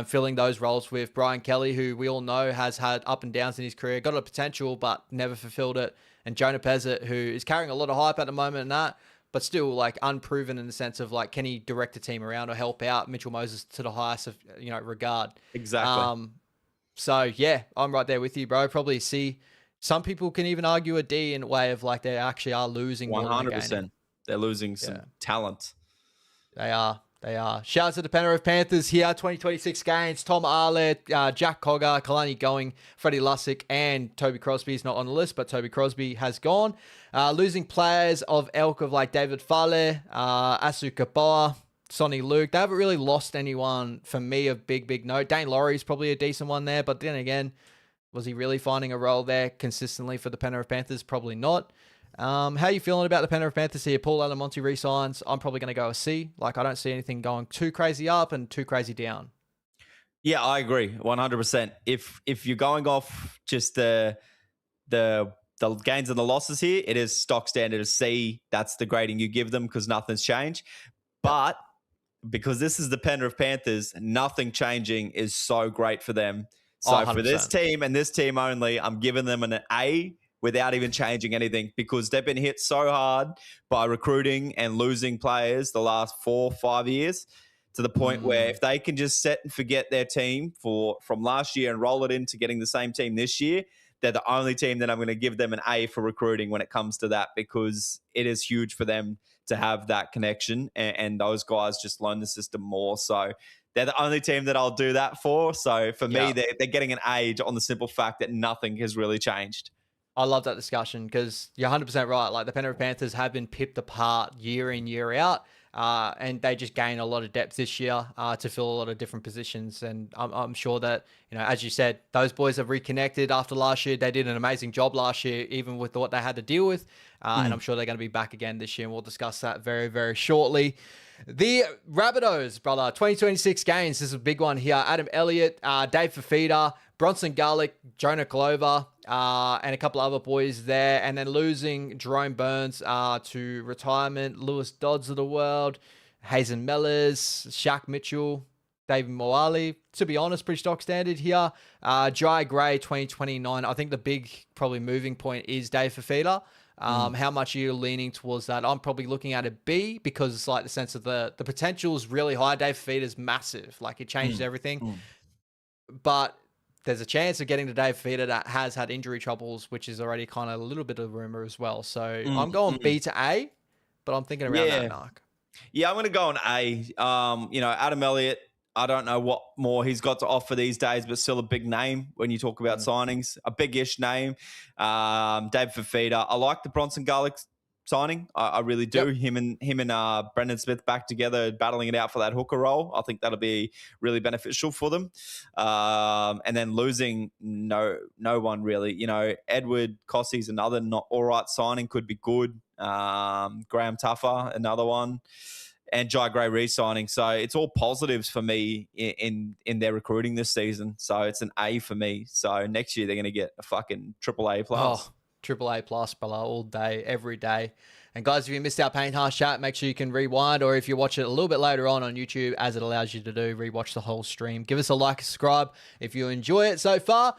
filling those roles with Brian Kelly, who we all know has had up and downs in his career, got a potential but never fulfilled it, and Jonah Pezzett, who is carrying a lot of hype at the moment and that, but still like unproven in the sense of like, can he direct a team around or help out Mitchell Moses to the highest of regard? Exactly. So yeah, I'm right there with you, bro. Probably C. Some people can even argue a D in a way of like they actually are losing. 100%. They're losing some talent. They are. Shout out to the Penrith Panthers here. 2026 games. Tom Arlett, Jack Cogger, Kalani Going, Freddie Lussick, and Toby Crosby's not on the list, but Toby Crosby has gone. Losing players of elk of like David Fale, Asu Kapoa, Sonny Luke. They haven't really lost anyone for me of big note. Dane Laurie's probably a decent one there, but then again, was he really finding a role there consistently for the Penrith Panthers? Probably not. How are you feeling about the Penrith Panthers here? Paul Alamonte re-signs. I'm probably going to go a C. Like, I don't see anything going too crazy up and too crazy down. Yeah, I agree 100%. If you're going off just the gains and the losses here, it is stock standard of C. That's the grading you give them because nothing's changed. But because this is the Penrith Panthers, nothing changing is so great for them. So for this team and this team only, I'm giving them an A without even changing anything, because they've been hit so hard by recruiting and losing players the last 4 or 5 years, to the point where if they can just set and forget their team from last year and roll it into getting the same team this year, they're the only team that I'm going to give them an A for recruiting when it comes to that, because it is huge for them to have that connection, and those guys just learn the system more. So they're the only team that I'll do that for. So for me, they're getting an A on the simple fact that nothing has really changed. I love that discussion, because you're 100% right. Like, the Penrith Panthers have been pipped apart year in, year out. And they just gain a lot of depth this year to fill a lot of different positions. And I'm sure that, as you said, those boys have reconnected after last year. They did an amazing job last year, even with what they had to deal with. And I'm sure they're going to be back again this year. And we'll discuss that very, very shortly. The Rabbitohs, brother, 2026 games. This is a big one here. Adam Elliott, Dave Fafita, Bronson Garlick, Jonah Glover, and a couple other boys there. And then losing Jerome Burns to retirement, Lewis Dodds of the world, Hazen Mellors, Shaq Mitchell, David Moali. To be honest, pretty stock standard here. Jai Gray, 2029. I think the big probably moving point is Dave Fafita. How much are you leaning towards that? I'm probably looking at a B, because it's like the sense of the potential is really high. Dave Fafita is massive. Like, it changed everything. But there's a chance of getting to Dave Fafita that has had injury troubles, which is already kind of a little bit of a rumor as well. So I'm going B to A, but I'm thinking around that mark. Yeah, I'm going to go on A. Adam Elliott, I don't know what more he's got to offer these days, but still a big name when you talk about signings, a big-ish name. Dave Fafita. I like the Bronson Garlick signing. I really do. Yep. Him and Brendan Smith back together, battling it out for that hooker role. I think that'll be really beneficial for them. And then losing no one really. Edward Cossey's another not all right signing, could be good. Graham Tuffer, another one. And Jai Gray re-signing. So it's all positives for me in their recruiting this season. So it's an A for me. So next year they're going to get a fucking triple A plus. Triple A plus, brother, all day, every day. And guys, if you missed our Payne Haas chat, make sure you can rewind, or if you watch it a little bit later on YouTube, as it allows you to do, rewatch the whole stream. Give us a like, subscribe if you enjoy it so far.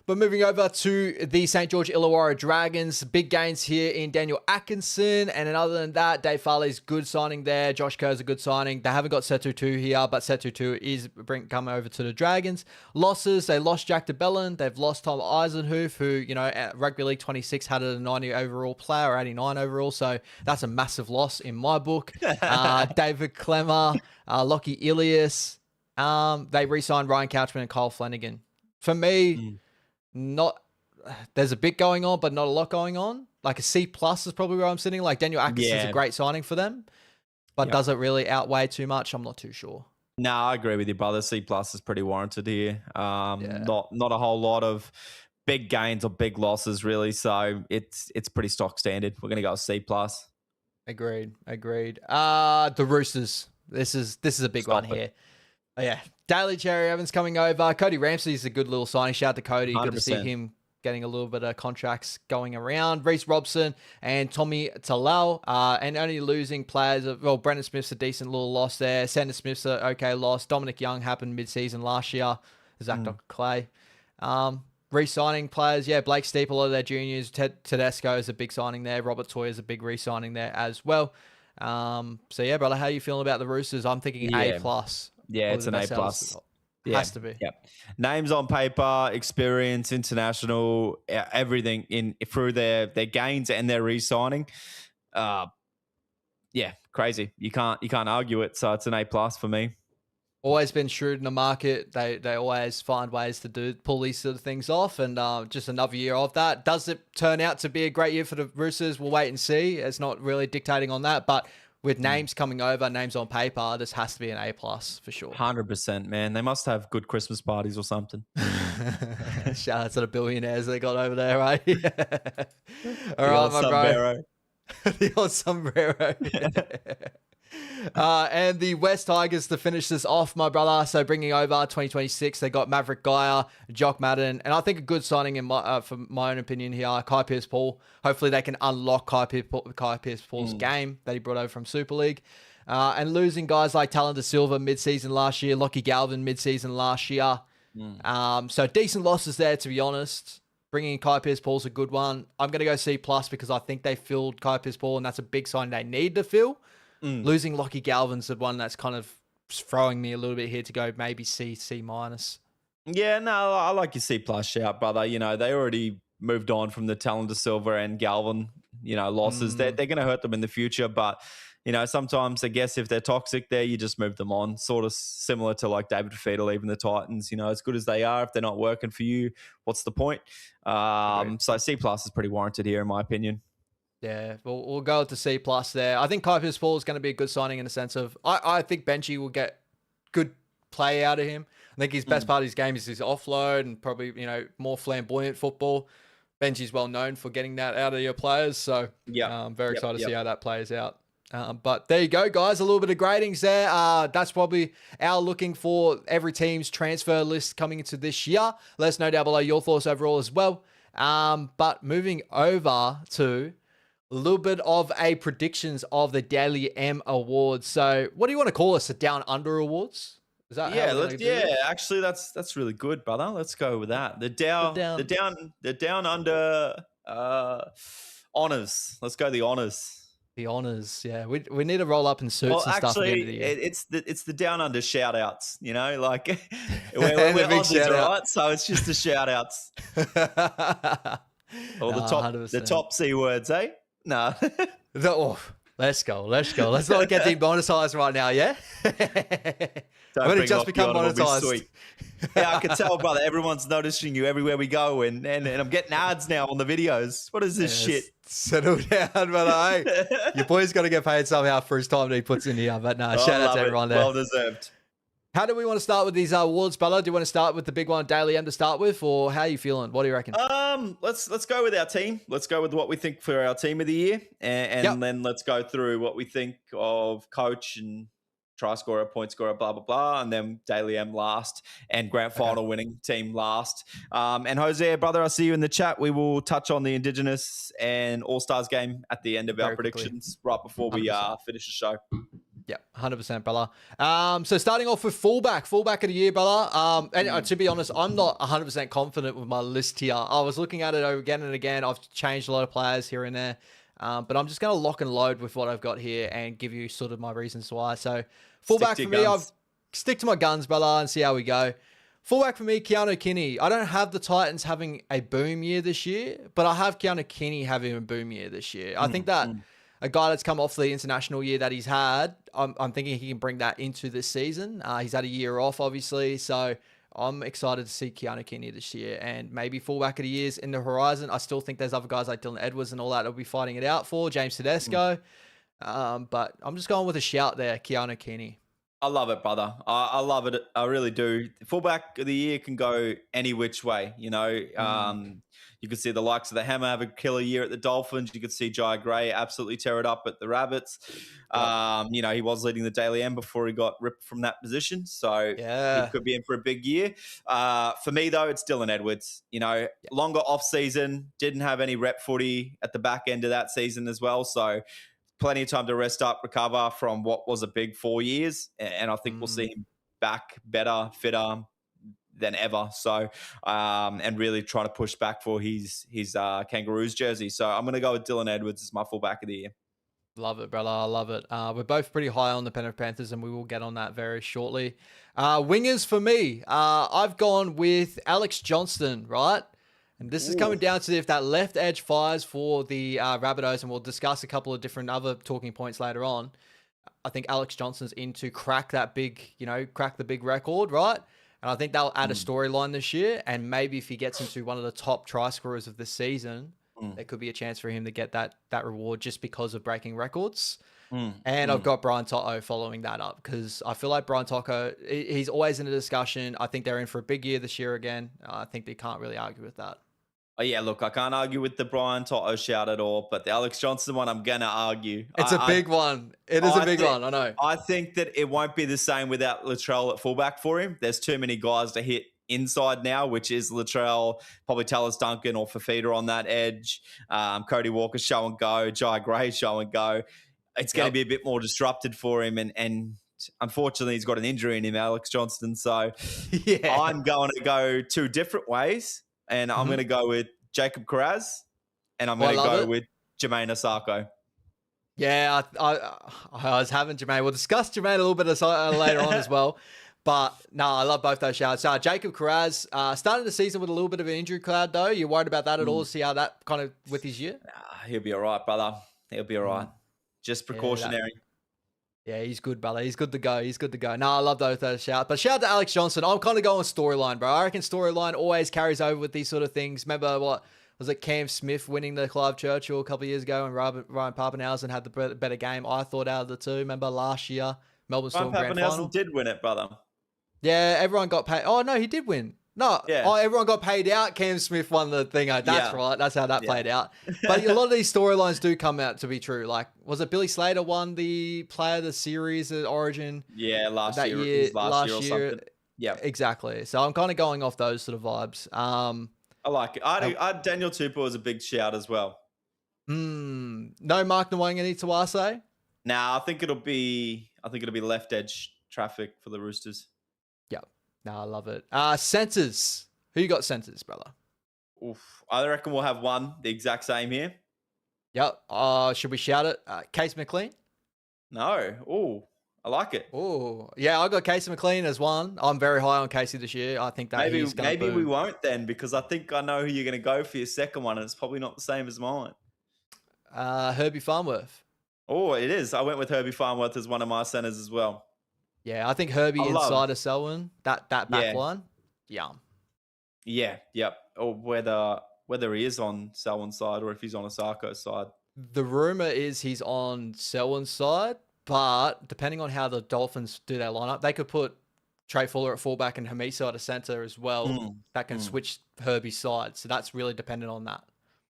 But moving over to the St. George Illawarra Dragons, big gains here in Daniel Atkinson. And then other than that, Dave Farley's good signing there. Josh Kerr's a good signing. They haven't got Setu 2 here, but Setu 2 is coming over to the Dragons. Losses, they lost Jack DeBellin. They've lost Tom Eisenhoof, who, at Rugby League 26 had a 90 overall player, or 89 overall. So that's a massive loss in my book. David Clemmer, Lockie Ilias. They re-signed Ryan Couchman and Kyle Flanagan. For me... there's a bit going on, but not a lot going on. Like a C plus is probably where I'm sitting. Like Daniel Atkinson's a great signing for them, but does it really outweigh too much? I'm not too sure. No, I agree with you, brother. C plus is pretty warranted here. Not a whole lot of big gains or big losses really. So it's pretty stock standard. We're gonna go C plus. Agreed. The Roosters. This is a big one here. Oh, yeah. Daly Cherry Evans coming over. Cody Ramsey's a good little signing. Shout out to Cody. 100%. Good to see him getting a little bit of contracts going around. Reece Robson and Tommy Talau. And only losing players. Brendan Smith's a decent little loss there. Sanders Smith's a okay loss. Dominic Young happened mid-season last year. Zach Dr. Clay. Re-signing players. Yeah, Blake Steep, a lot of their juniors. Tedesco is a big signing there. Robert Toy is a big re-signing there as well. So, yeah, brother, how are you feeling about the Roosters? I'm thinking A+. Yeah, it's an A+. Has to be. Yeah. Names on paper, experience, international, everything through their gains and their re-signing. Crazy. You can't argue it. So it's an A+ for me. Always been shrewd in the market. They always find ways to pull these sort of things off, and just another year of that. Does it turn out to be a great year for the Roosters? We'll wait and see. It's not really dictating on that, but with names coming over, names on paper, this has to be an A+ for sure. 100%, man. They must have good Christmas parties or something. Shout out to the billionaires they got over there, right? All right, my bro. The old sombrero. And the West Tigers to finish this off, my brother. So bringing over 2026, they got Maverick Geyer, Jock Madden, and I think a good signing in for my own opinion here, Kai Pearce-Paul. Hopefully they can unlock Kai Pearce-Paul's game that he brought over from Super League. And losing guys like Talon De Silva mid-season last year, Lockie Galvin mid-season last year. So decent losses there, to be honest. Bringing in Kai Pearce-Paul's a good one. I'm going to go C+ because I think they filled Kai Pearce-Paul, and that's a big sign they need to fill. Losing Lockie Galvin's the one that's kind of throwing me a little bit here to go maybe C, C-. Yeah, no, I like your C+ shout, brother. You know, they already moved on from the Talon Silva and Galvin, you know, losses. They're going to hurt them in the future, but, you know, sometimes I guess if they're toxic there, you just move them on. Sort of similar to like David Fafita leaving the Titans. You know, as good as they are, if they're not working for you, what's the point? So C+ is pretty warranted here, in my opinion. Yeah, we'll go to C+ there. I think Kai Pearce-Paul is going to be a good signing in the sense of I think Benji will get good play out of him. I think his best part of his game is his offload and probably, you know, more flamboyant football. Benji's well known for getting that out of your players. So I'm very excited to see how that plays out. But there you go, guys. A little bit of gradings there. That's probably our looking for every team's transfer list coming into this year. Let us know down below your thoughts overall as well. But moving over to a little bit of a predictions of the Daily M Awards. So what do you want to call us? The Down Under Awards? Is that actually that's really good, brother. Let's go with that. The down under honors. Let's go the honors. The honors, yeah. We need to roll up in suits and stuff. Actually, it's the down under shout outs, you know, like we're Aussies, right? So it's just the shout outs. Or the top C words, eh? No. Let's go. Let's not get demonetized right now, yeah? When it just become monetized. Yeah, I can tell, brother. Everyone's noticing you everywhere we go, and I'm getting ads now on the videos. What is this shit? Settle down, brother. Hey, your boy's got to get paid somehow for his time that he puts in here. But no, shout out to everyone there. Well deserved. How do we want to start with these awards, brother? Do you want to start with the big one, Daily M, to start with, or how are you feeling? What do you reckon? Let's go with our team. Let's go with what we think for our team of the year, and then let's go through what we think of coach and try scorer, point scorer, blah blah blah, and then Daily M last, and grand final winning team last. And Jose, brother, I see you in the chat. We will touch on the Indigenous and All Stars game at the end of our predictions, right before we finish the show. Yeah, 100%, brother. So starting off with fullback of the year, brother. And to be honest, I'm not 100% confident with my list here. I was looking at it again and again. I've changed a lot of players here and there. But I'm just going to lock and load with what I've got here and give you sort of my reasons why. So fullback for me, I've stick to my guns, brother, and see how we go. Fullback for me, Keanu Kinney. I don't have the Titans having a boom year this year, but I have Keanu Kinney having a boom year this year. I think that a guy that's come off the international year that he's had, I'm thinking he can bring that into this season. He's had a year off, obviously, so I'm excited to see Keanu Kinney this year, and maybe fullback of the year's in the horizon. I still think there's other guys like Dylan Edwards and all that will be fighting it out for, James Tedesco. But I'm just going with a shout there, Keanu Kinney. I love it, brother. I love it. I really do. Fullback of the year can go any which way, you know. You could see the likes of the Hammer have a killer year at the Dolphins. You could see Jai Gray absolutely tear it up at the Rabbits. You know, he was leading the Daily M before he got ripped from that position. So he could be in for a big year. For me, though, it's Dylan Edwards. You know, longer off season, didn't have any rep footy at the back end of that season as well. So plenty of time to rest up, recover from what was a big 4 years. And I think we'll see him back better, fitter than ever. So, and really trying to push back for his Kangaroos jersey. So I'm going to go with Dylan Edwards as my fullback of the year. Love it, brother. I love it. We're both pretty high on the Penrith Panthers, and we will get on that very shortly. Wingers for me, I've gone with Alex Johnston, right? And this is coming down to if that left edge fires for the Rabbitohs, and we'll discuss a couple of different other talking points later on. I think Alex Johnston's in to crack that big, crack the big record, right? And I think they'll add a storyline this year. And maybe if he gets into one of the top try scorers of this season, there could be a chance for him to get that reward just because of breaking records. And I've got Brian Toto following that up because I feel like Brian Toto, he's always in a discussion. I think they're in for a big year this year again. I think they can't really argue with that. Oh, yeah, look, I can't argue with the Brian Toto shout at all, but the Alex Johnston one, I'm going to argue. It's a big one. It is a big one, I know. I think that it won't be the same without Latrell at fullback for him. There's too many guys to hit inside now, which is Latrell, probably Tallis Duncan or Fafita on that edge. Cody Walker show and go, Jai Gray show and go. It's going to be a bit more disrupted for him, and unfortunately, he's got an injury in him, Alex Johnston. So I'm going to go two different ways. And I'm going to go with Jacob Carraz, and I'm Oh, I going to love go it. with Jermaine Osako. Yeah, I was having Jermaine. We'll discuss Jermaine a little bit later on as well. But no, I love both those shouts. Jacob Carraz started the season with a little bit of an injury cloud, though. You worried about that at all? See how that kind of with his year? He'll be all right, brother. He'll be all right. Just precautionary. Yeah, he's good, brother. He's good to go. He's good to go. No, I love those shouts. But shout out to Alex Johnson. I'm kind of going storyline, bro. I reckon storyline always carries over with these sort of things. Remember what was it? Cam Smith winning the Clive Churchill a couple of years ago, and Ryan Papenhuyzen had the better game. I thought out of the two. Remember last year, Melbourne Storm Grand Final. Did win it, brother. Yeah, everyone got paid. Oh no, he did win. No, everyone got paid out. Cam Smith won the thing. That's right. That's how that played out. But a lot of these storylines do come out to be true. Like, was it Billy Slater won the Player of the Series at Origin? Yeah, last year or something. Yeah, exactly. So I'm kind of going off those sort of vibes. I like it. I Daniel Tupou was a big shout as well. No Mark Nwangani Tawase? Nah, I think it'll be left edge traffic for the Roosters. No, I love it. Centers. Who you got centers, brother? Oof. I reckon we'll have one, the exact same here. Yep. Should we shout it? Case McLean? No. Oh, I like it. Oh, yeah, I got Casey McLean as one. I'm very high on Casey this year. I think that maybe we won't then, because I think I know who you're going to go for your second one, and it's probably not the same as mine. Herbie Farnworth. Oh, it is. I went with Herbie Farnworth as one of my centers as well. Yeah, I think Herbie inside of Selwyn, that back line, yum. Yeah, yep. Or whether he is on Selwyn's side or if he's on Osako's side. The rumor is he's on Selwyn's side, but depending on how the Dolphins do their lineup, they could put Trey Fuller at fullback and Hamiso at a center as well. That can switch Herbie's side. So that's really dependent on that.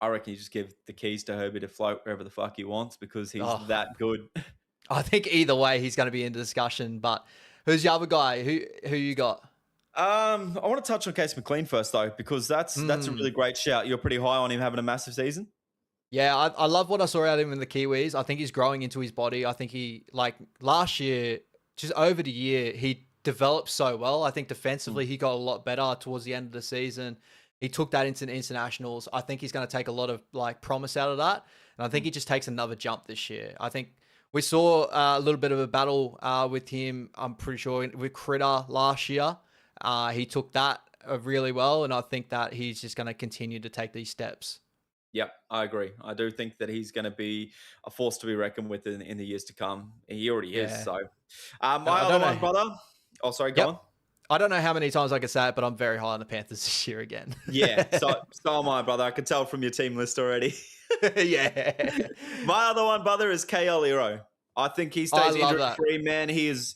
I reckon you just give the keys to Herbie to float wherever the fuck he wants, because he's that good. I think either way he's going to be in discussion. But who's the other guy? Who you got? I want to touch on Case McLean first though, because that's a really great shout. You're pretty high on him having a massive season. Yeah, I love what I saw out of him in the Kiwis. I think he's growing into his body. I think he, like last year, just over the year, he developed so well. I think defensively he got a lot better towards the end of the season. He took that into the internationals. I think he's going to take a lot of promise out of that. And I think he just takes another jump this year. I think we saw a little bit of a battle with him, I'm pretty sure, with Critter last year. He took that really well. And I think that he's just going to continue to take these steps. Yep, I agree. I do think that he's going to be a force to be reckoned with in the years to come. He already is. So, my other one, brother. Oh, sorry, go on. I don't know how many times I can say it, but I'm very high on the Panthers this year again. Yeah, so am I, brother. I can tell from your team list already. Yeah. My other one, brother, is KL Iro. I think he stays injury-free, man. He's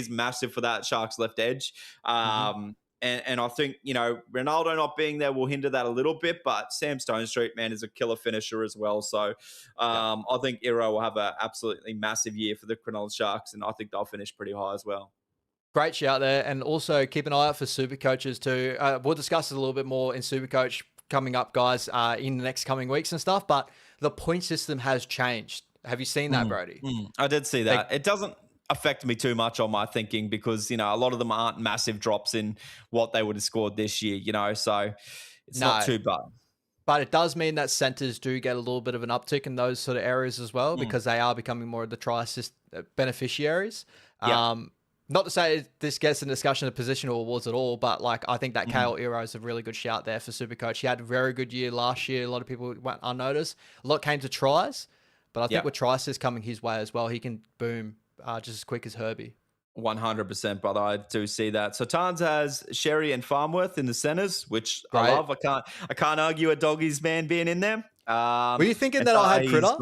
massive for that Sharks left edge. And I think, Ronaldo not being there will hinder that a little bit, but Sam Stonestreet, man, is a killer finisher as well. So I think Iro will have an absolutely massive year for the Cronulla Sharks, and I think they'll finish pretty high as well. Great shout there. And also keep an eye out for Supercoaches too. We'll discuss it a little bit more in Supercoach coming up, guys, in the next coming weeks and stuff. But the point system has changed. Have you seen that, Brody? I did see that. It doesn't affect me too much on my thinking because, a lot of them aren't massive drops in what they would have scored this year, so it's not too bad. But it does mean that centers do get a little bit of an uptick in those sort of areas as well because they are becoming more of the try assist beneficiaries. Not to say this gets in discussion of positional awards at all, but I think that KL Iro is a really good shout there for Supercoach. He had a very good year last year. A lot of people went unnoticed. A lot came to tries, but I think with try assist coming his way as well, he can boom just as quick as Herbie. 100%, brother. I do see that. So Tarns has Sherry and Farnworth in the centers, which I love. I can't argue a Doggies man being in there. Were you thinking that I had Critter?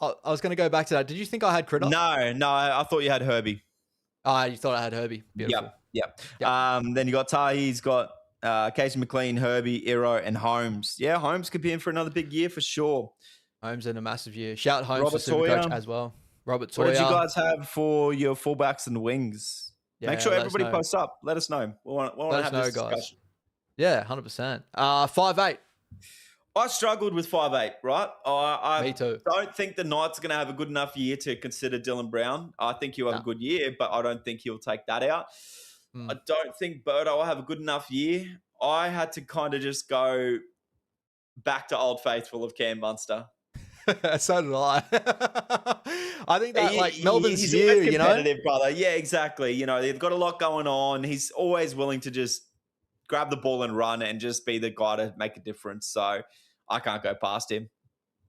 I was going to go back to that. Did you think I had Critter? No, I thought you had Herbie. You thought I had Herbie. Beautiful. Yep. Then you got Tahi's got Casey McLean, Herbie, Iro, and Holmes. Yeah, Holmes could be in for another big year for sure. Holmes in a massive year. Shout Holmes for Supercoach as well. Robert Toya. What did you guys have for your fullbacks and wings? Make sure everybody posts up. Let us know. We want to have this discussion. Guys. Yeah, 100%. 5'8". I struggled with 5'8", right? Me too. Don't think the Knights are going to have a good enough year to consider Dylan Brown. I think he'll have a good year, but I don't think he'll take that out. I don't think Birdo will have a good enough year. I had to kind of just go back to Old Faithful of Cam Munster. So did I. I think that like Melbourne's He's year, always you know. competitive, brother. Yeah, exactly. You know, they've got a lot going on. He's always willing to just grab the ball and run and just be the guy to make a difference. So I can't go past him.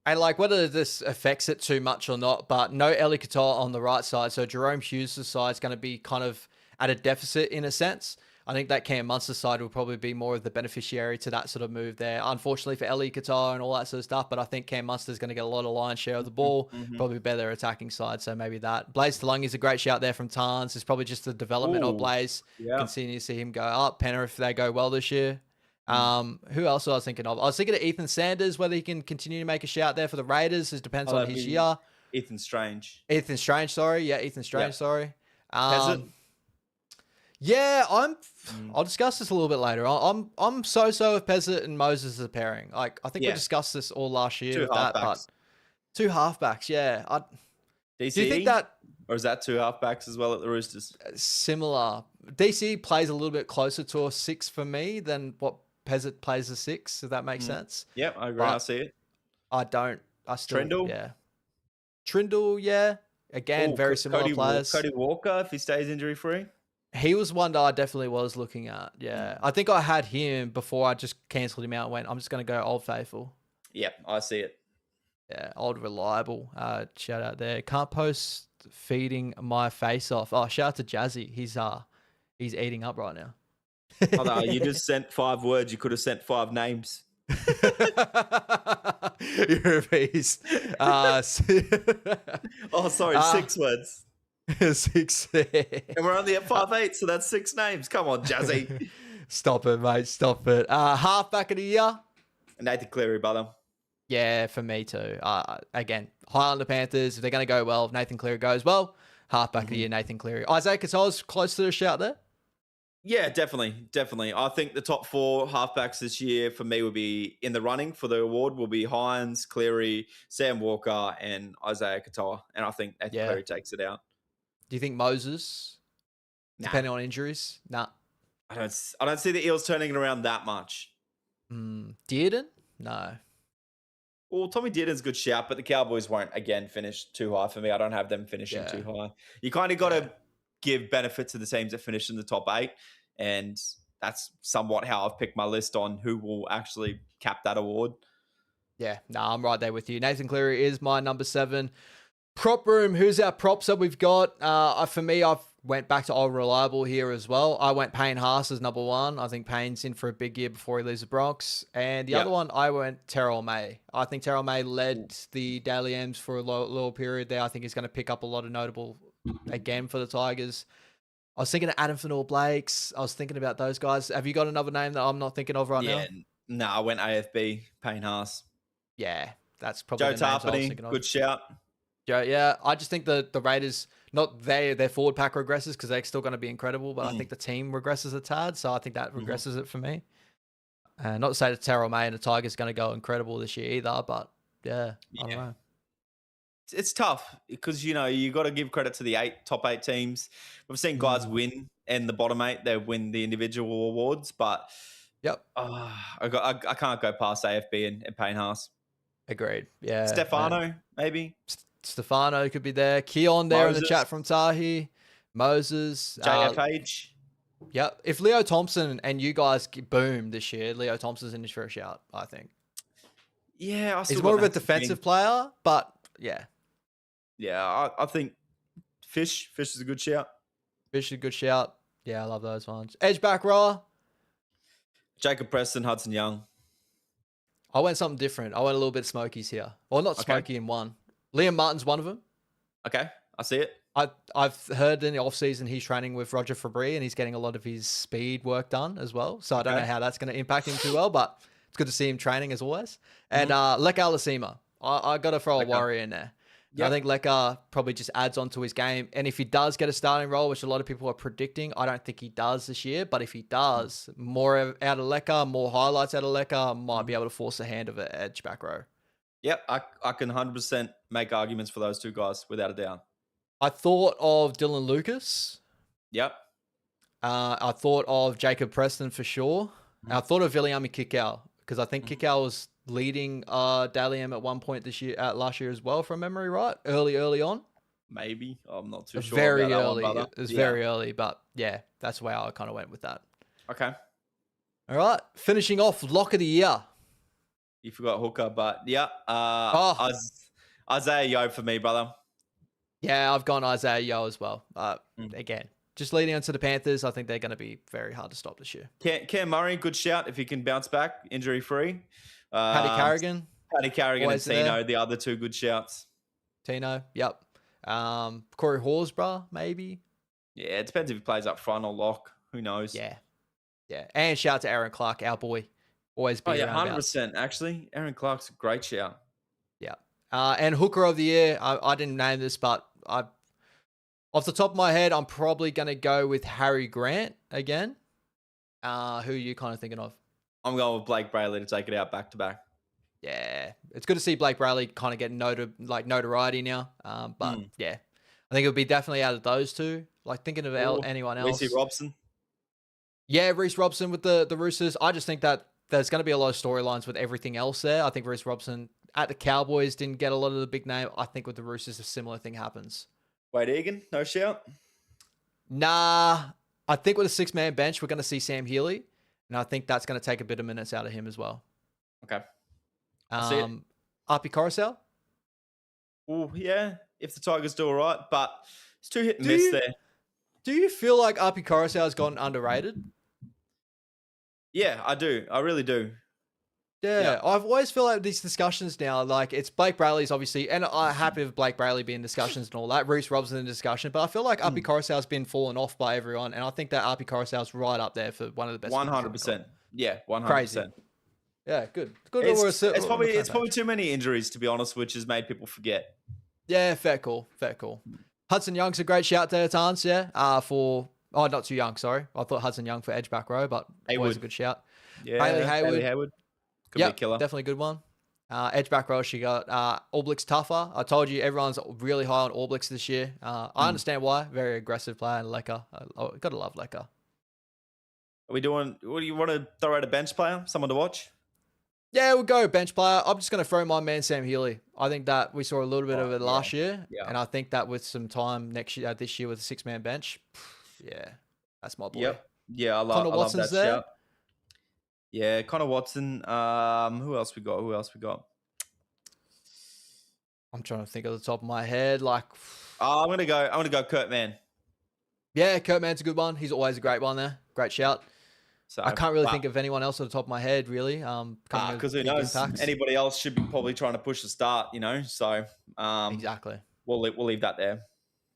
And like whether this affects it too much or not, but no Eli Katoa on the right side. So Jerome Hughes' side is going to be kind of at a deficit in a sense. I think that Cam Munster side will probably be more of the beneficiary to that sort of move there. Unfortunately for Eli Katoa and all that sort of stuff, but I think Cam Munster is going to get a lot of lion's share of the ball, probably better attacking side. So maybe that. Blaze Talungi is a great shout there from Tarns. It's probably just the development of Blaze. Yeah. Continue to see him go up. Penrith, if they go well this year. Who else was I thinking of? I was thinking of Ethan Sanders, whether he can continue to make a shout there for the Raiders. It depends on his year. Ethan Strange. Ethan Strange, sorry. Yeah, Ethan Strange, sorry. Peasant. Yeah, I'll discuss this a little bit later. I'm so with Pezzett and Moses as a pairing. Like I think we discussed this all last year with that, but two halfbacks, yeah. DC? Do you think that, or is that two halfbacks as well at the Roosters? Similar? DC plays a little bit closer to a 6 for me than what Pezzett plays a 6, if that makes sense. Yep, I agree. But I see it. I don't. I still, Trindle? yeah. Trindle, yeah. Again, very similar players. Cody Walker, if he stays injury free. He was one that I definitely was looking at. Yeah. I think I had him before I just cancelled him out and went, I'm just going to go Old Faithful. Yep, I see it. Yeah, Old Reliable. Shout out there. Can't post feeding my face off. Oh, shout out to Jazzy. He's eating up right now. Oh, no, you just sent 5 words. You could have sent 5 names. You're a beast. Oh, sorry, 6 words. 6. And we're only at 5'8", so that's 6 names. Come on, Jazzy. Stop it, mate. Stop it. Halfback of the year. Nathan Cleary, brother. Yeah, for me too. Again, high on the Panthers. If they're going to go well, if Nathan Cleary goes well, halfback of the year, Nathan Cleary. Isaiah Katoa's close to the shout there. Yeah, definitely. I think the top 4 halfbacks this year for me will be in the running for the award will be Hines, Cleary, Sam Walker, and Isaiah Katoa. And I think Nathan Cleary takes it out. Do you think Moses, depending on injuries? Nah. I don't see the Eels turning it around that much. Dearden? No. Well, Tommy Dearden's a good shout, but the Cowboys won't, again, finish too high for me. I don't have them finishing too high. You kind of got to give benefit to the teams that finish in the top 8, and that's somewhat how I've picked my list on who will actually cap that award. Yeah, I'm right there with you. Nathan Cleary is my number 7. Prop room, who's our props that we've got? For me, I've went back to Old Reliable here as well. I went Payne Haas as number 1. I think Payne's in for a big year before he leaves the Bronx. And the other one, I went Terrell May. I think Terrell May led the Daily M's for a little period there. I think he's going to pick up a lot of notable, again, for the Tigers. I was thinking of Adam Fanor-Blakes. I was thinking about those guys. Have you got another name that I'm not thinking of right now? No, I went AFB, Payne Haas. Yeah, that's probably Joe Tarpany, good shout. Yeah, I just think the Raiders, not their forward pack regresses because they're still going to be incredible, but I think the team regresses a tad, so I think that regresses it for me. Not to say that Terrell May and the Tigers are going to go incredible this year either, but I don't know. It's tough because, you know, you got to give credit to the top 8 teams. We've seen guys win and the bottom 8, they win the individual awards, but I can't go past AFB and Payne Haas. Agreed. Yeah. Stefano, maybe. Stefano could be there. Keon there in the chat from Tahi. Moses. J.F. Page. Yep. If Leo Thompson and you guys boom this year, Leo Thompson's in for a shout, I think. Yeah. He's more of a defensive player, but yeah. Yeah, I think Fish is a good shout. Fish is a good shout. Yeah, I love those ones. Edge back row. Jacob Preston, Hudson Young. I went something different. I went a little bit Smokies here. Well, not Smoky in one. Liam Martin's one of them. Okay, I see it. I've heard in the offseason he's training with Roger Fabry and he's getting a lot of his speed work done as well. So I don't know how that's going to impact him too well, but it's good to see him training as always. And Leka Lasima. I got to throw a warrior in there. Yep. I think Leka probably just adds on to his game. And if he does get a starting role, which a lot of people are predicting, I don't think he does this year. But if he does, more out of Leka, more highlights out of Leka, might be able to force the hand of an edge back row. Yep, I can 100% make arguments for those two guys without a doubt. I thought of Dylan Lucas. Yep. I thought of Jacob Preston for sure. I thought of Viliami because I think Kikau was leading Dally M at one point this year, last year as well, from memory, right? Early on. Maybe. I'm not too sure Very about that early. one, brother. It was very early, but yeah, that's the way I kind of went with that. Okay. All right, finishing off lock of the year. You forgot Hooker, but yeah. Isaiah Yo for me, brother. Yeah, I've gone Isaiah Yo as well. Again, just leading on to the Panthers, I think they're going to be very hard to stop this year. Cam Murray, good shout if he can bounce back injury free. Paddy Carrigan. And Tino, the other two good shouts. Tino, yep. Corey Horsburgh, maybe. Yeah, it depends if he plays up front or lock. Who knows? Yeah. And shout out to Aaron Clark, our boy. Always be around. 100%. Actually, Aaron Clark's a great shout. Yeah. And hooker of the year, I didn't name this, but off the top of my head, I'm probably going to go with Harry Grant again. Who are you kind of thinking of? I'm going with Blake Brayley to take it out back to back. Yeah, it's good to see Blake Brayley kind of get notoriety now. But yeah, I think it would be definitely out of those two. Like thinking of anyone else. Reece Robson. Yeah, Reece Robson with the Roosters. I just think that there's going to be a lot of storylines with everything else there. I think Reece Robson at the Cowboys didn't get a lot of the big name. I think with the Roosters, a similar thing happens. Wade Egan, no shout? Nah, I think with a 6-man bench, we're going to see Sam Healey. And I think that's going to take a bit of minutes out of him as well. Okay. Api Coruscant? Oh, yeah. If the Tigers do all right, but it's too hit and miss there. Do you feel like Api Coruscant has gotten underrated? Yeah, I do. I really do. Yeah, I've always feel like these discussions now, like it's Blake Brayley's obviously, and I'm happy with Blake Brayley being in discussions and all that, Reece Robson in discussion, but I feel like Api Coruscant's been fallen off by everyone, and I think that Api Coruscant's right up there for one of the best. 100%. Yeah, 100%. Crazy. Yeah, good. It's probably too many injuries, to be honest, which has made people forget. Yeah, fair call. Hudson Young's a great shout there, Tans, yeah. Not too young, sorry. I thought Hudson Young for edge back row, but always a good shout. Yeah, Bailey Hayward. Could be a killer. Definitely a good one. Edge back row, she got All Blacks tougher. I told you everyone's really high on All Blacks this year. I understand why. Very aggressive player and Lecker. Gotta love Lecker. Are we doing, what do you want to throw out a bench player? Someone to watch? Yeah, we'll go bench player. I'm just going to throw my man Sam Healey. I think that we saw a little bit of it last year. Yeah. And I think that with some time this year with a 6-man bench, yeah, that's my boy. Yep. Yeah, I love that shout. Yeah, Connor Watson. Who else we got? I'm trying to think of the top of my head. I'm gonna go Kurt Mann. Yeah, Kurt Mann's a good one. He's always a great one there. Great shout. So I can't really think of anyone else at the top of my head, really. Because who knows? Anybody else should be probably trying to push the start, So exactly. We'll leave that there.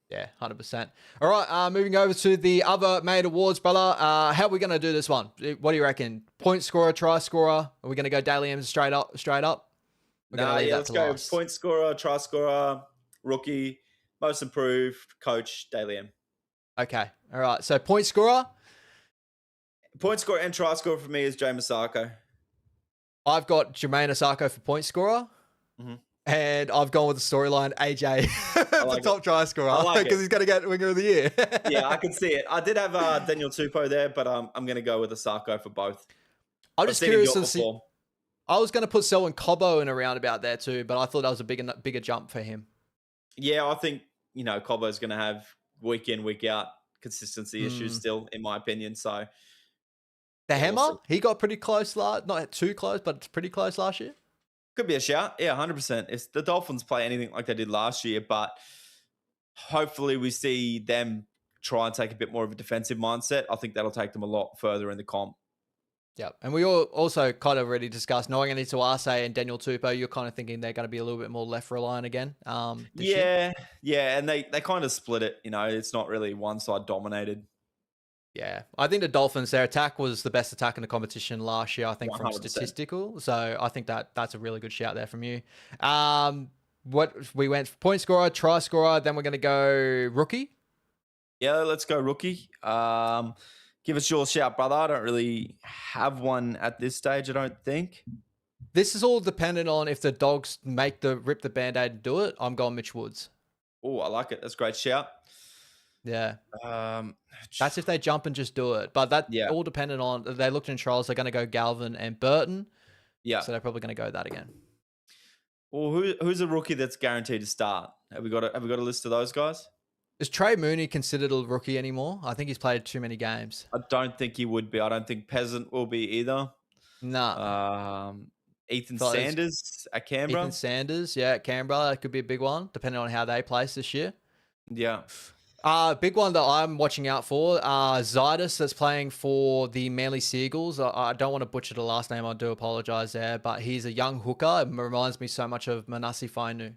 Yeah, 100%. All right, moving over to the other main awards, brother. How are we going to do this one? What do you reckon? Point scorer, try scorer? Are we going to go Daly M straight up? Let's go point scorer, try scorer, rookie, most improved, coach, Daly M. Okay, all right. So point scorer? Point scorer and try scorer for me is Jay Masako. I've got Jermaine Asako for point scorer. Mm-hmm. And I've gone with the storyline AJ, the top try scorer, because he's going to get Winger of the Year. Yeah, I can see it. I did have Daniel Tupou there, but I'm going to go with Asako for both. I'm just curious to see. I was going to put Selwyn Cobbo in a roundabout there too, but I thought that was a bigger jump for him. Yeah, I think Cobbo's going to have week in, week out consistency issues still, in my opinion. So the hammer, he got pretty close not too close, but it's pretty close last year. Could be a shout. Yeah, 100%. If the Dolphins play anything like they did last year, but hopefully we see them try and take a bit more of a defensive mindset. I think that'll take them a lot further in the comp. Yeah. And we all also kind of already discussed knowing into Arce and Daniel Tupou, you're kind of thinking they're going to be a little bit more left reliant again. Yeah. And they kind of split it. It's not really one side dominated. Yeah, I think the Dolphins, their attack was the best attack in the competition last year, I think, 100%. From statistical. So I think that's a really good shout there from you. What we went point scorer, try scorer, then we're going to go rookie. Yeah, let's go rookie. Give us your shout, brother. I don't really have one at this stage, I don't think. This is all dependent on if the Dogs rip the Band-Aid and do it. I'm going Mitch Woods. Oh, I like it. That's a great shout. Yeah. That's if they jump and just do it. But that all dependent on, they looked in trials, they're going to go Galvin and Burton. Yeah. So they're probably going to go that again. Well, who's a rookie that's guaranteed to start? Have we got a list of those guys? Is Trey Mooney considered a rookie anymore? I think he's played too many games. I don't think he would be. I don't think Peasant will be either. Nah. Ethan Sanders at Canberra. Ethan Sanders, yeah, at Canberra. That could be a big one, depending on how they place this year. Yeah. Big one that I'm watching out for, Zydus, that's playing for the Manly Seagulls. I don't want to butcher the last name. I do apologize there, but he's a young hooker. It reminds me so much of Manasi Fainu.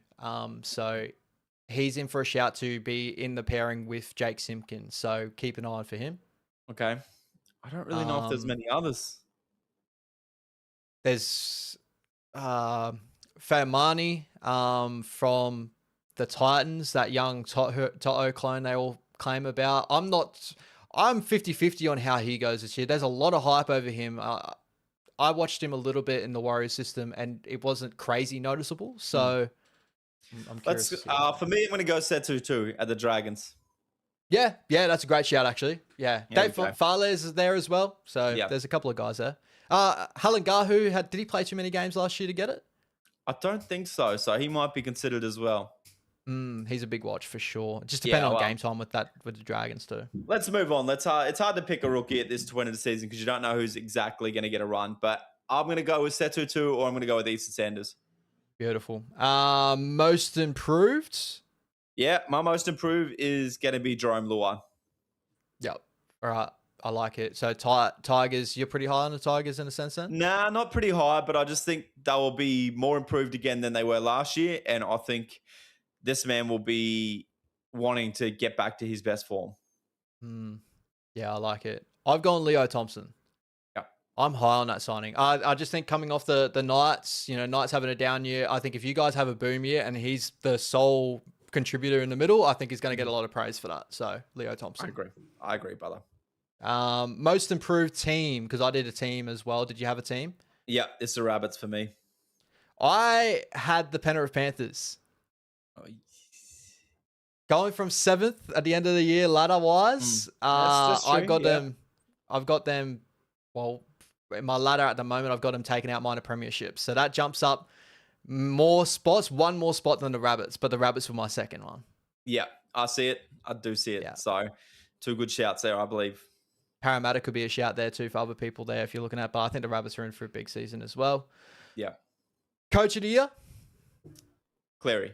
So he's in for a shout to be in the pairing with Jake Simpkins. So keep an eye on for him. Okay. I don't really know if there's many others. There's Faimani from the Titans, that young Toto clone they all claim about. I'm 50-50 on how he goes this year. There's a lot of hype over him. I watched him a little bit in the Warriors system, and it wasn't crazy noticeable. So I'm curious. For me, I'm going to go Setu at the Dragons. Yeah, that's a great shout, actually. Yeah, Dave Farles is there as well. So there's a couple of guys there. Halangahu, did he play too many games last year to get it? I don't think so. So he might be considered as well. He's a big watch for sure. Just depending on game time with the Dragons too. Let's move on. It's hard to pick a rookie at this point of the season because you don't know who's exactly going to get a run. But I'm going to go with Setu or I'm going to go with Easton Sanders. Beautiful. Most improved? Yeah, my most improved is going to be Jerome Luai. Yep. All right. I like it. So Tigers, you're pretty high on the Tigers in a sense then? Nah, not pretty high, but I just think they will be more improved again than they were last year. And I think this man will be wanting to get back to his best form. Yeah, I like it. I've gone Leo Thompson. Yeah. I'm high on that signing. I just think coming off the Knights, Knights having a down year, I think if you guys have a boom year and he's the sole contributor in the middle, I think he's going to get a lot of praise for that. So Leo Thompson. I agree, brother. Most improved team, because I did a team as well. Did you have a team? Yeah, it's the Rabbits for me. I had the Penrith Panthers. Going from 7th at the end of the year ladder wise, I got them. I've got them. Well, in my ladder at the moment, I've got them taking out minor premierships. So that jumps up more spots, one more spot than the Rabbits, but the Rabbits were my second one. Yeah, I see it. I do see it. Yeah. So 2 good shouts there, I believe. Parramatta could be a shout there too for other people there if you're looking at, but I think the Rabbits are in for a big season as well. Yeah. Coach of the year? Cleary.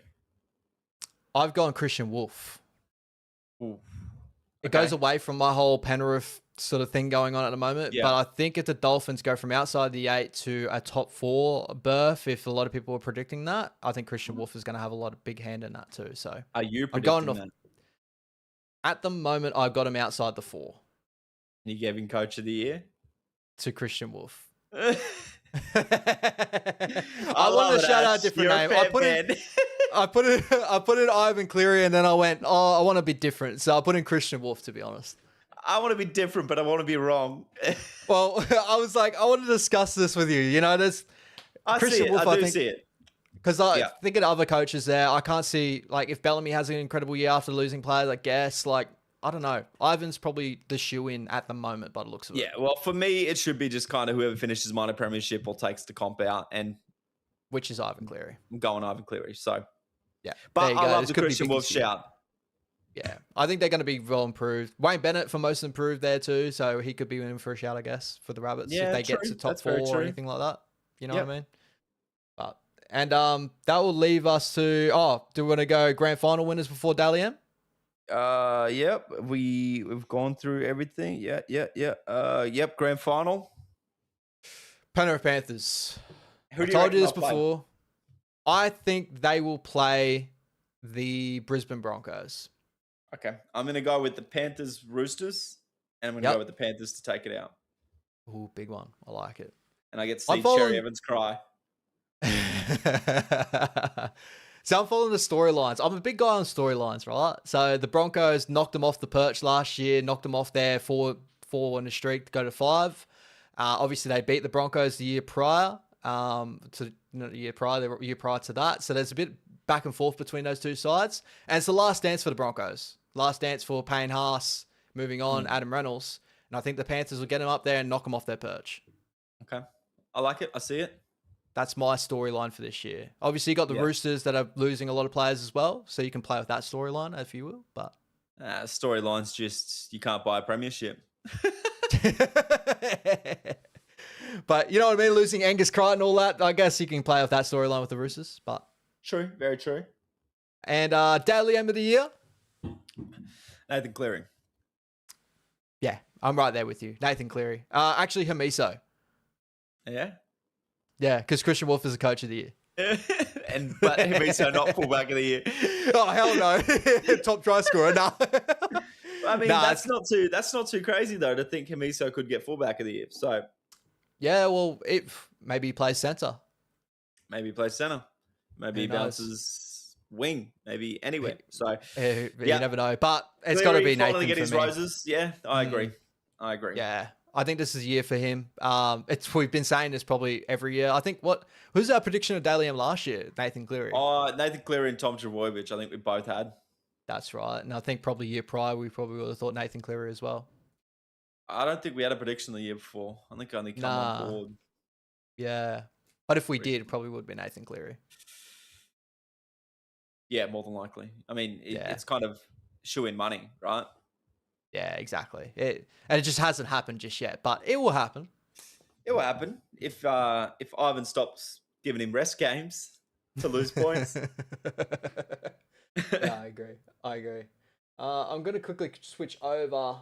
I've gone Christian Wolf. Ooh. It goes away from my whole Penrith sort of thing going on at the moment, but I think if the Dolphins go from outside the 8 to a top 4 berth, if a lot of people are predicting that, I think Christian Wolf is going to have a lot of big hand in that too. So are you predicting that? At the moment, I've got him outside the 4. You gave him Coach of the Year? To Christian Wolf. I wanted to shout out a different name. I put in Ivan Cleary, and then I went, I want to be different. So I put in Christian Wolf, to be honest. I want to be different, but I want to be wrong. Well, I was like, I want to discuss this with you. There's Christian Wolf, I do see it. Because I think of other coaches there, I can't see, like, if Bellamy has an incredible year after losing players, I guess, like, I don't know. Ivan's probably the shoe-in at the moment by the looks of it. Yeah, well, for me, it should be just kind of whoever finishes minor premiership or takes the comp out, and which is Ivan Cleary. I'm going Ivan Cleary, so. Yeah. But I love the Christian Wolf shout. Yeah, I think they're going to be well improved. Wayne Bennett for most improved there too, so he could be in for a shout, I guess, for the Rabbits if they get to top 4 or anything like that. You know what I mean? And that will leave us to, do we want to go grand final winners before Dally M? Yep. We've gone through everything. Yep. Grand final. Penrith Panthers. Who do I told you this before. I think they will play the Brisbane Broncos. Okay. I'm going to go with the Panthers Roosters, and I'm going to go with the Panthers to take it out. Ooh, big one. I like it. And I get to see Cherry Evans cry. So I'm following the storylines. I'm a big guy on storylines, right? So the Broncos knocked them off the perch last year, knocked them off their four in a streak to go to 5. Obviously, they beat the Broncos the year prior. The year prior to that. So there's a bit back and forth between those two sides. And it's the last dance for the Broncos. Last dance for Payne, Haas, moving on, Adam Reynolds. And I think the Panthers will get them up there and knock them off their perch. Okay. I like it. I see it. That's my storyline for this year. Obviously, you got the Roosters that are losing a lot of players as well, so you can play with that storyline if you will. But storyline's just you can't buy a premiership. But you know what I mean? Losing Angus Crichton and all that, I guess you can play with that storyline with the Roosters. But true, very true. And Daily M of the Year? Nathan Cleary. Yeah, I'm right there with you. Nathan Cleary. Actually, Hamiso. Yeah? Yeah, because Christian Wolf is the coach of the year. But Hamiso not fullback of the year. Oh, hell no. Top try scorer. No. I mean, that's not too crazy, though, to think Hamiso could get fullback of the year. So... Yeah, well, maybe he plays centre. Maybe he plays centre. Maybe he bounces wing. Maybe anywhere. So you never know. But it's got to be Nathan get for his me. Roses. Yeah, I agree. Yeah, I think this is a year for him. We've been saying this probably every year. I think who's our prediction of Daily M last year? Nathan Cleary. Oh, Nathan Cleary and Tom Trbojevic. I think we both had. That's right. And I think probably year prior we probably would have thought Nathan Cleary as well. I don't think we had a prediction the year before. I think I only come on board. Yeah. But if we did, it probably would be Nathan Cleary. Yeah, more than likely. I mean, it's kind of shoe-in money, right? Yeah, exactly. And it just hasn't happened just yet, but it will happen. It will happen if Ivan stops giving him rest games to lose points. Yeah, I agree. I'm going to quickly switch over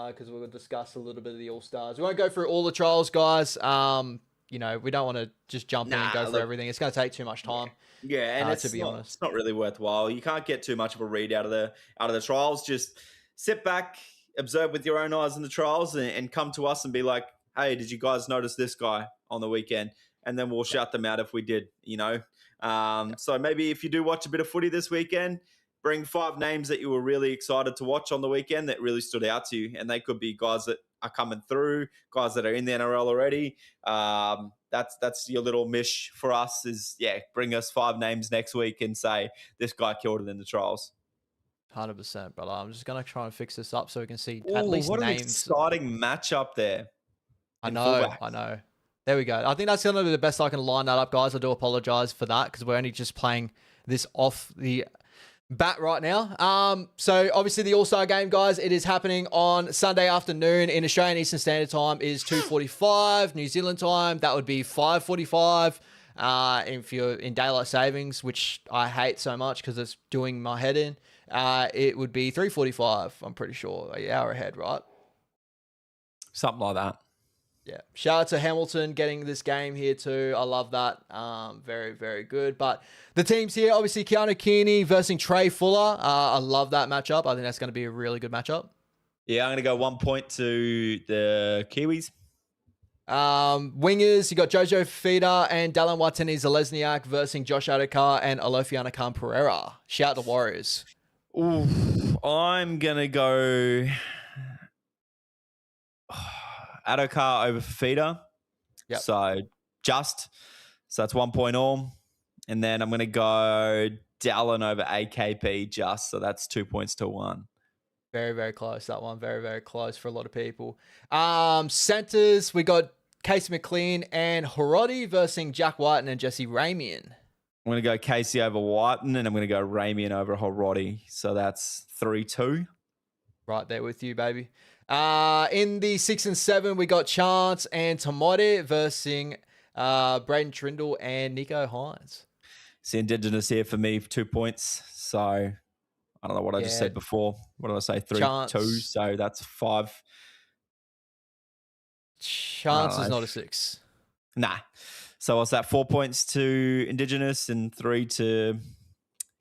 because we're going to discuss a little bit of the All-Stars. We won't go through all the trials, guys. We don't want to just jump in and go through everything. It's going to take too much time. Yeah, and to be honest, it's not really worthwhile. You can't get too much of a read out of the trials. Just sit back, observe with your own eyes in the trials, and come to us and be like, "Hey, did you guys notice this guy on the weekend?" And then we'll shout them out if we did. So maybe if you do watch a bit of footy this weekend, bring 5 names that you were really excited to watch on the weekend that really stood out to you. And they could be guys that are coming through, guys that are in the NRL already. That's your little mish for us is, bring us 5 names next week and say, this guy killed it in the trials. 100%, brother. I'm just going to try and fix this up so we can see at least what names. An exciting matchup there. I know. There we go. I think that's going to be the best I can line that up, guys. I do apologize for that because we're only just playing this off the bat right now. So obviously the All-Star game, guys, it is happening on Sunday afternoon in Australian Eastern Standard Time is 2:45. New Zealand time, that would be 5:45. If you're in daylight savings, which I hate so much because it's doing my head in, it would be 3:45. I'm pretty sure, an hour ahead, right? Something like that. Yeah. Shout out to Hamilton getting this game here too. I love that. Very, very good. But the teams here, obviously Keanu Kearney versus Trey Fuller. I love that matchup. I think that's going to be a really good matchup. Yeah, I'm going to go 1 point to the Kiwis. Wingers, you got Jojo Fifita and Dallin Watene-Zelezniak versus Josh Adokar and Alofiana Khan-Pereira. Shout out the Warriors. Ooh, I'm going to go Adokar over Fifita. Yep. So that's 1 point all. And then I'm going to go Dallin over AKP just. So that's 2 points to 1. Very, very close. That one. Very, very close for a lot of people. Centers, we got Casey McLean and Horodi versus Jack Whiten and Jesse Ramian. I'm going to go Casey over Whiten and I'm going to go Ramian over Horodi. So that's 3-2. Right there with you, baby. In the 6 and 7, we got Chance and Tamode versus Braden Trindle and Nico Hines. It's the Indigenous here for me, 2 points. So I don't know what I just said before. What did I say? 3-2. So that's 5. Chance is not a 6. Nah. So what's that? 4 points to Indigenous and 3 to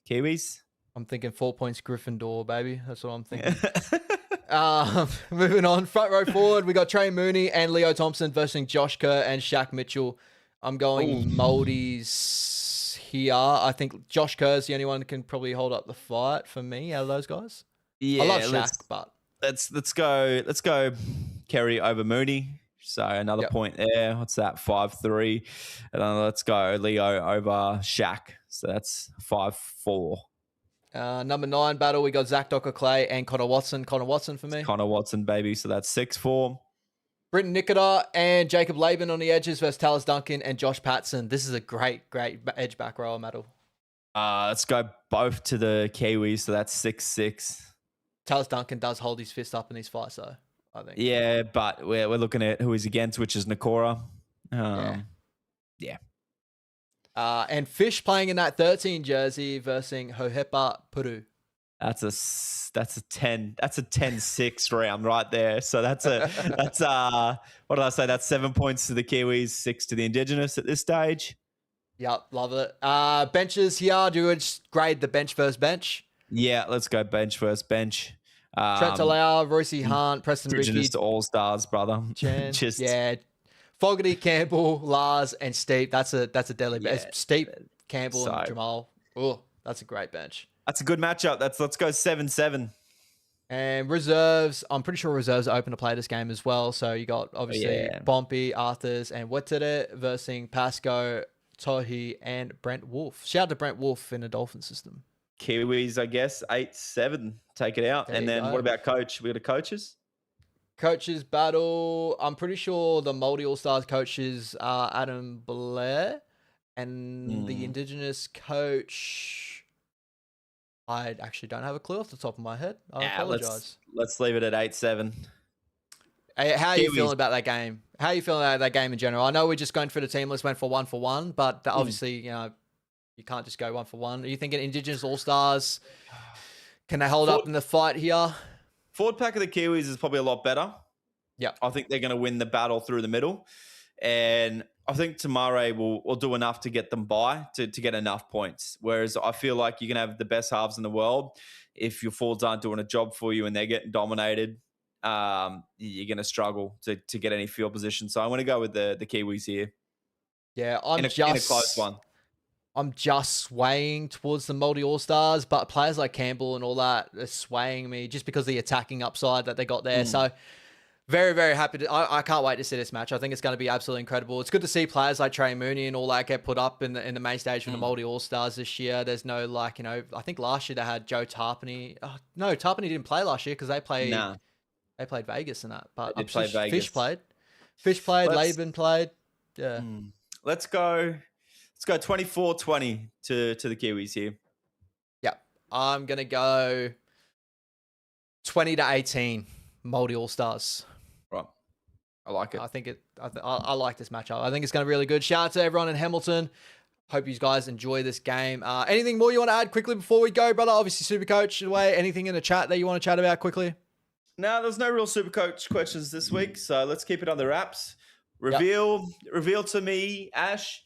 Kiwis. I'm thinking 4 points Gryffindor, baby. That's what I'm thinking. Moving on, front row forward, we got Trey Mooney and Leo Thompson versus Josh Kerr and Shaq Mitchell. I'm going Moldies here. I think Josh Kerr's the only one that can probably hold up the fight for me out of those guys. Yeah, I love Shaq, but let's go Kerry over Mooney. So another point there. What's that? 5-3. And then let's go Leo over Shaq. So that's 5-4. Number 9 battle, we got Zach Docker Clay and Connor Watson. Connor Watson for me. Connor Watson, baby. So that's 6-4. Britton Nikita and Jacob Laban on the edges versus Talis Duncan and Josh Patson. This is a great edge back rower medal. Let's go both to the Kiwis. So that's 6-6. Talis Duncan does hold his fist up in these fights, though, I think. Yeah, but we're looking at who he's against, which is Nakora. Yeah. And Fish playing in that 13 jersey versus Hohepa Puru. That's a 10-6 round right there. So that's what did I say? That's 7 points to the Kiwis, 6 to the Indigenous at this stage. Yep, love it. Benches here. Do we just grade the bench versus bench? Yeah, let's go bench versus bench. Trent Talau, Royce Hunt, Preston Indigenous Ricky. to all-stars, brother. Yeah. Fogarty, Campbell, Lars, and Steep. That's a deadly bench. Steep, Campbell, and Jamal. Oh, that's a great bench. That's a good matchup. Let's go 7-7. And reserves, I'm pretty sure reserves are open to play this game as well. So you got obviously Bompy, Arthurs, and Wetere versus Pasco, Tohi, and Brent Wolf. Shout out to Brent Wolf in the Dolphin system. Kiwis, I guess, 8-7. Take it out. And then what about coach? We got a coaches? Coaches battle. I'm pretty sure the Multi All-Stars coaches are Adam Blair. And the Indigenous coach... I actually don't have a clue off the top of my head. I apologize. Let's leave it at 8-7. Hey, how are you feeling about that game? How are you feeling about that game in general? I know we're just going through the team list, went for 1-for-1, but obviously, you can't just go 1-for-1. Are you thinking Indigenous All-Stars? Can they hold up in the fight here? Forward pack of the Kiwis is probably a lot better. Yeah. I think they're going to win the battle through the middle. And I think Tamare will do enough to get them by to get enough points. Whereas I feel like you can have the best halves in the world. If your forwards aren't doing a job for you and they're getting dominated, you're going to struggle to get any field position. So I'm going to go with the Kiwis here. Yeah, in a close one. I'm just swaying towards the Multi All-Stars, but players like Campbell and all that are swaying me just because of the attacking upside that they got there. So very, very happy to. I can't wait to see this match. I think it's going to be absolutely incredible. It's good to see players like Trey Mooney and all that get put up in the main stage for the Multi All-Stars this year. There's no I think last year they had Joe Tarpany. Oh, no, Tarpany didn't play last year because they played Vegas and that. But Fish played. Laban played. Yeah. Let's go 24-20 to the Kiwis here. Yeah. I'm going to go 20-18 Multi All-Stars. Right. I like it. I like this matchup. I think it's going to be really good. Shout out to everyone in Hamilton. Hope you guys enjoy this game. Anything more you want to add quickly before we go, brother? Obviously, Supercoach away. Anything in the chat that you want to chat about quickly? No, there's no real Supercoach questions this week, so let's keep it under wraps. Reveal to me, Ash,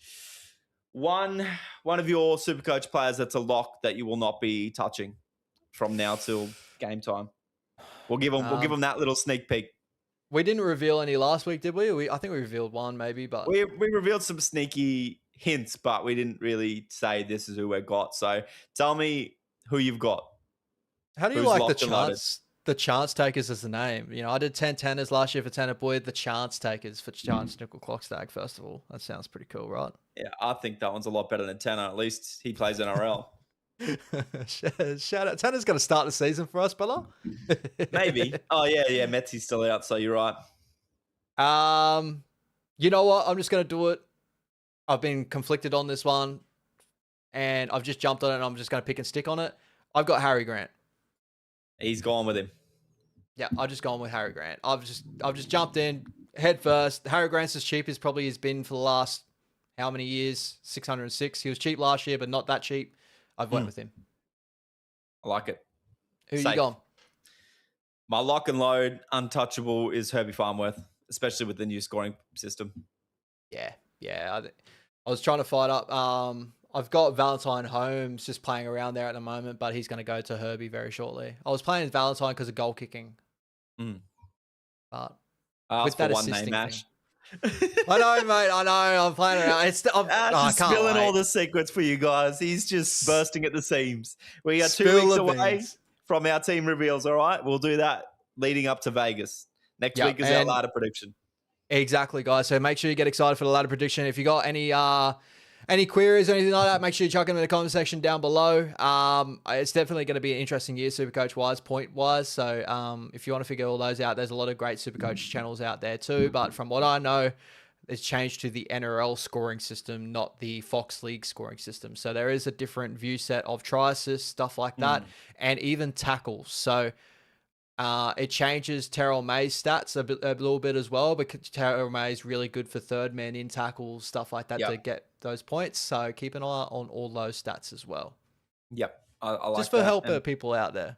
one of your Supercoach players that's a lock that you will not be touching from now till game time. We'll give them that little sneak peek. We didn't reveal any last week, did we? I think we revealed one maybe, but we revealed some sneaky hints, but we didn't really say this is who we got. So tell me who you've got. How do you like the chance takers as the name? You know, I did 10 tenners last year for Tanner Boyd. The chance takers for Chance Nickel Clockstag Festival. That sounds pretty cool, right? Yeah, I think that one's a lot better than Tanner. At least he plays NRL. Shout out. Tanner's going to start the season for us, Bella. Maybe. Oh, yeah. Metzi's still out, so you're right. You know what? I'm just going to do it. I've been conflicted on this one, and I've just jumped on it, and I'm just going to pick and stick on it. I've got Harry Grant. He's gone with him. Yeah, I've just gone with Harry Grant. I've just jumped in head first. Harry Grant's as cheap as probably has been for the last how many years? 606. He was cheap last year, but not that cheap. I've went with him. I like it. Who you gone? My lock and load untouchable is Herbie Farmworth, especially with the new scoring system. Yeah. I was trying to fight up. I've got Valentine Holmes just playing around there at the moment, but he's going to go to Herbie very shortly. I was playing Valentine because of goal kicking. But with that one name, Ash. I know, mate. I know. I'm playing around. Ash is spilling all the secrets for you guys. He's just bursting at the seams. We are 2 weeks away from our team reveals, all right? We'll do that leading up to Vegas. Next week is our ladder prediction. Exactly, guys. So make sure you get excited for the ladder prediction. If you got any Any queries or anything like that, make sure you chuck them in the comment section down below. It's definitely going to be an interesting year, Supercoach-wise, point-wise. So if you want to figure all those out, there's a lot of great Supercoach channels out there too. But from what I know, it's changed to the NRL scoring system, not the Fox League scoring system. So there is a different view set of try assists, stuff like that, and even tackles. So it changes Terrell May's stats a little bit as well, because Terrell May is really good for third man in tackles, stuff like that to get those points. So keep an eye on all those stats as well. Yep. I like just for that. helping people out there.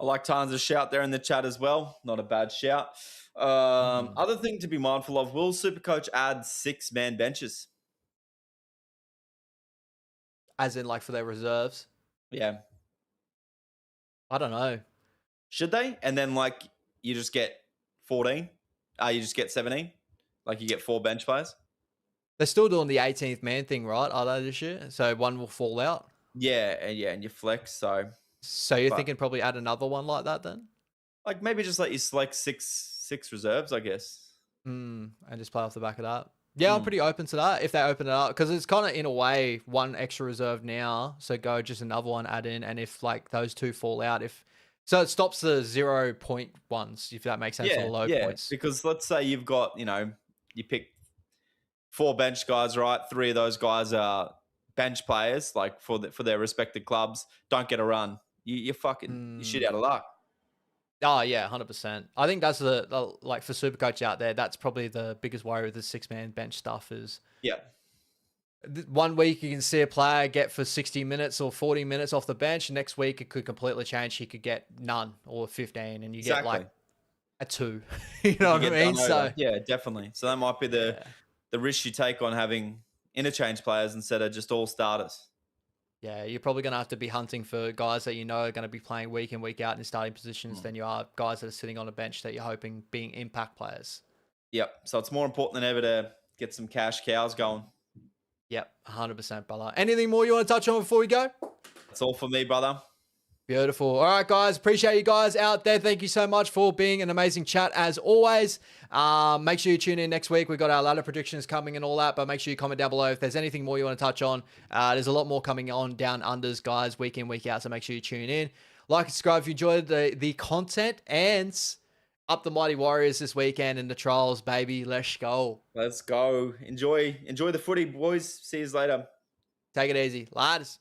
I like Tan's shout there in the chat as well. Not a bad shout. Other thing to be mindful of, will Supercoach add 6-man benches? As in like for their reserves? Yeah. I don't know. Should they? And then like you just get 14? You just get 17? Like you get 4 bench players? They're still doing the 18th man thing, right? Are they this year? So one will fall out? Yeah, and you flex. So you're thinking probably add another one like that then? Like maybe just let you select six reserves, I guess. And just play off the back of that. Yeah, I'm pretty open to that if they open it up, because it's kind of in a way one extra reserve now. So go just another one add in, and if like those 2 fall out, so it stops the 0.1s, if that makes sense, for the low points. Because let's say you've got, you pick 4 bench guys, right? 3 of those guys are bench players, like for their respective clubs, don't get a run. You're fucking you shit out of luck. Oh yeah, 100%. I think that's the like for Supercoach out there, that's probably the biggest worry with the 6-man bench stuff is. Yeah. 1 week you can see a player get for 60 minutes or 40 minutes off the bench. Next week it could completely change. He could get none or 15, and you get like a 2. You know what I mean? So yeah, definitely. So that might be the risk you take on having interchange players instead of just all starters. Yeah, you're probably going to have to be hunting for guys that you know are going to be playing week in, week out in starting positions than you are guys that are sitting on a bench that you're hoping being impact players. Yep. So it's more important than ever to get some cash cows going. Yep, 100%, brother. Anything more you want to touch on before we go? That's all for me, brother. Beautiful. All right, guys. Appreciate you guys out there. Thank you so much for being an amazing chat as always. Make sure you tune in next week. We've got our ladder predictions coming and all that, but make sure you comment down below if there's anything more you want to touch on. There's a lot more coming on down unders, guys, week in, week out, so make sure you tune in. Like and subscribe if you enjoyed the content, and up the Mighty Warriors this weekend in the trials, baby. Let's go. Let's go. Enjoy the footy, boys. See you later. Take it easy. Lads.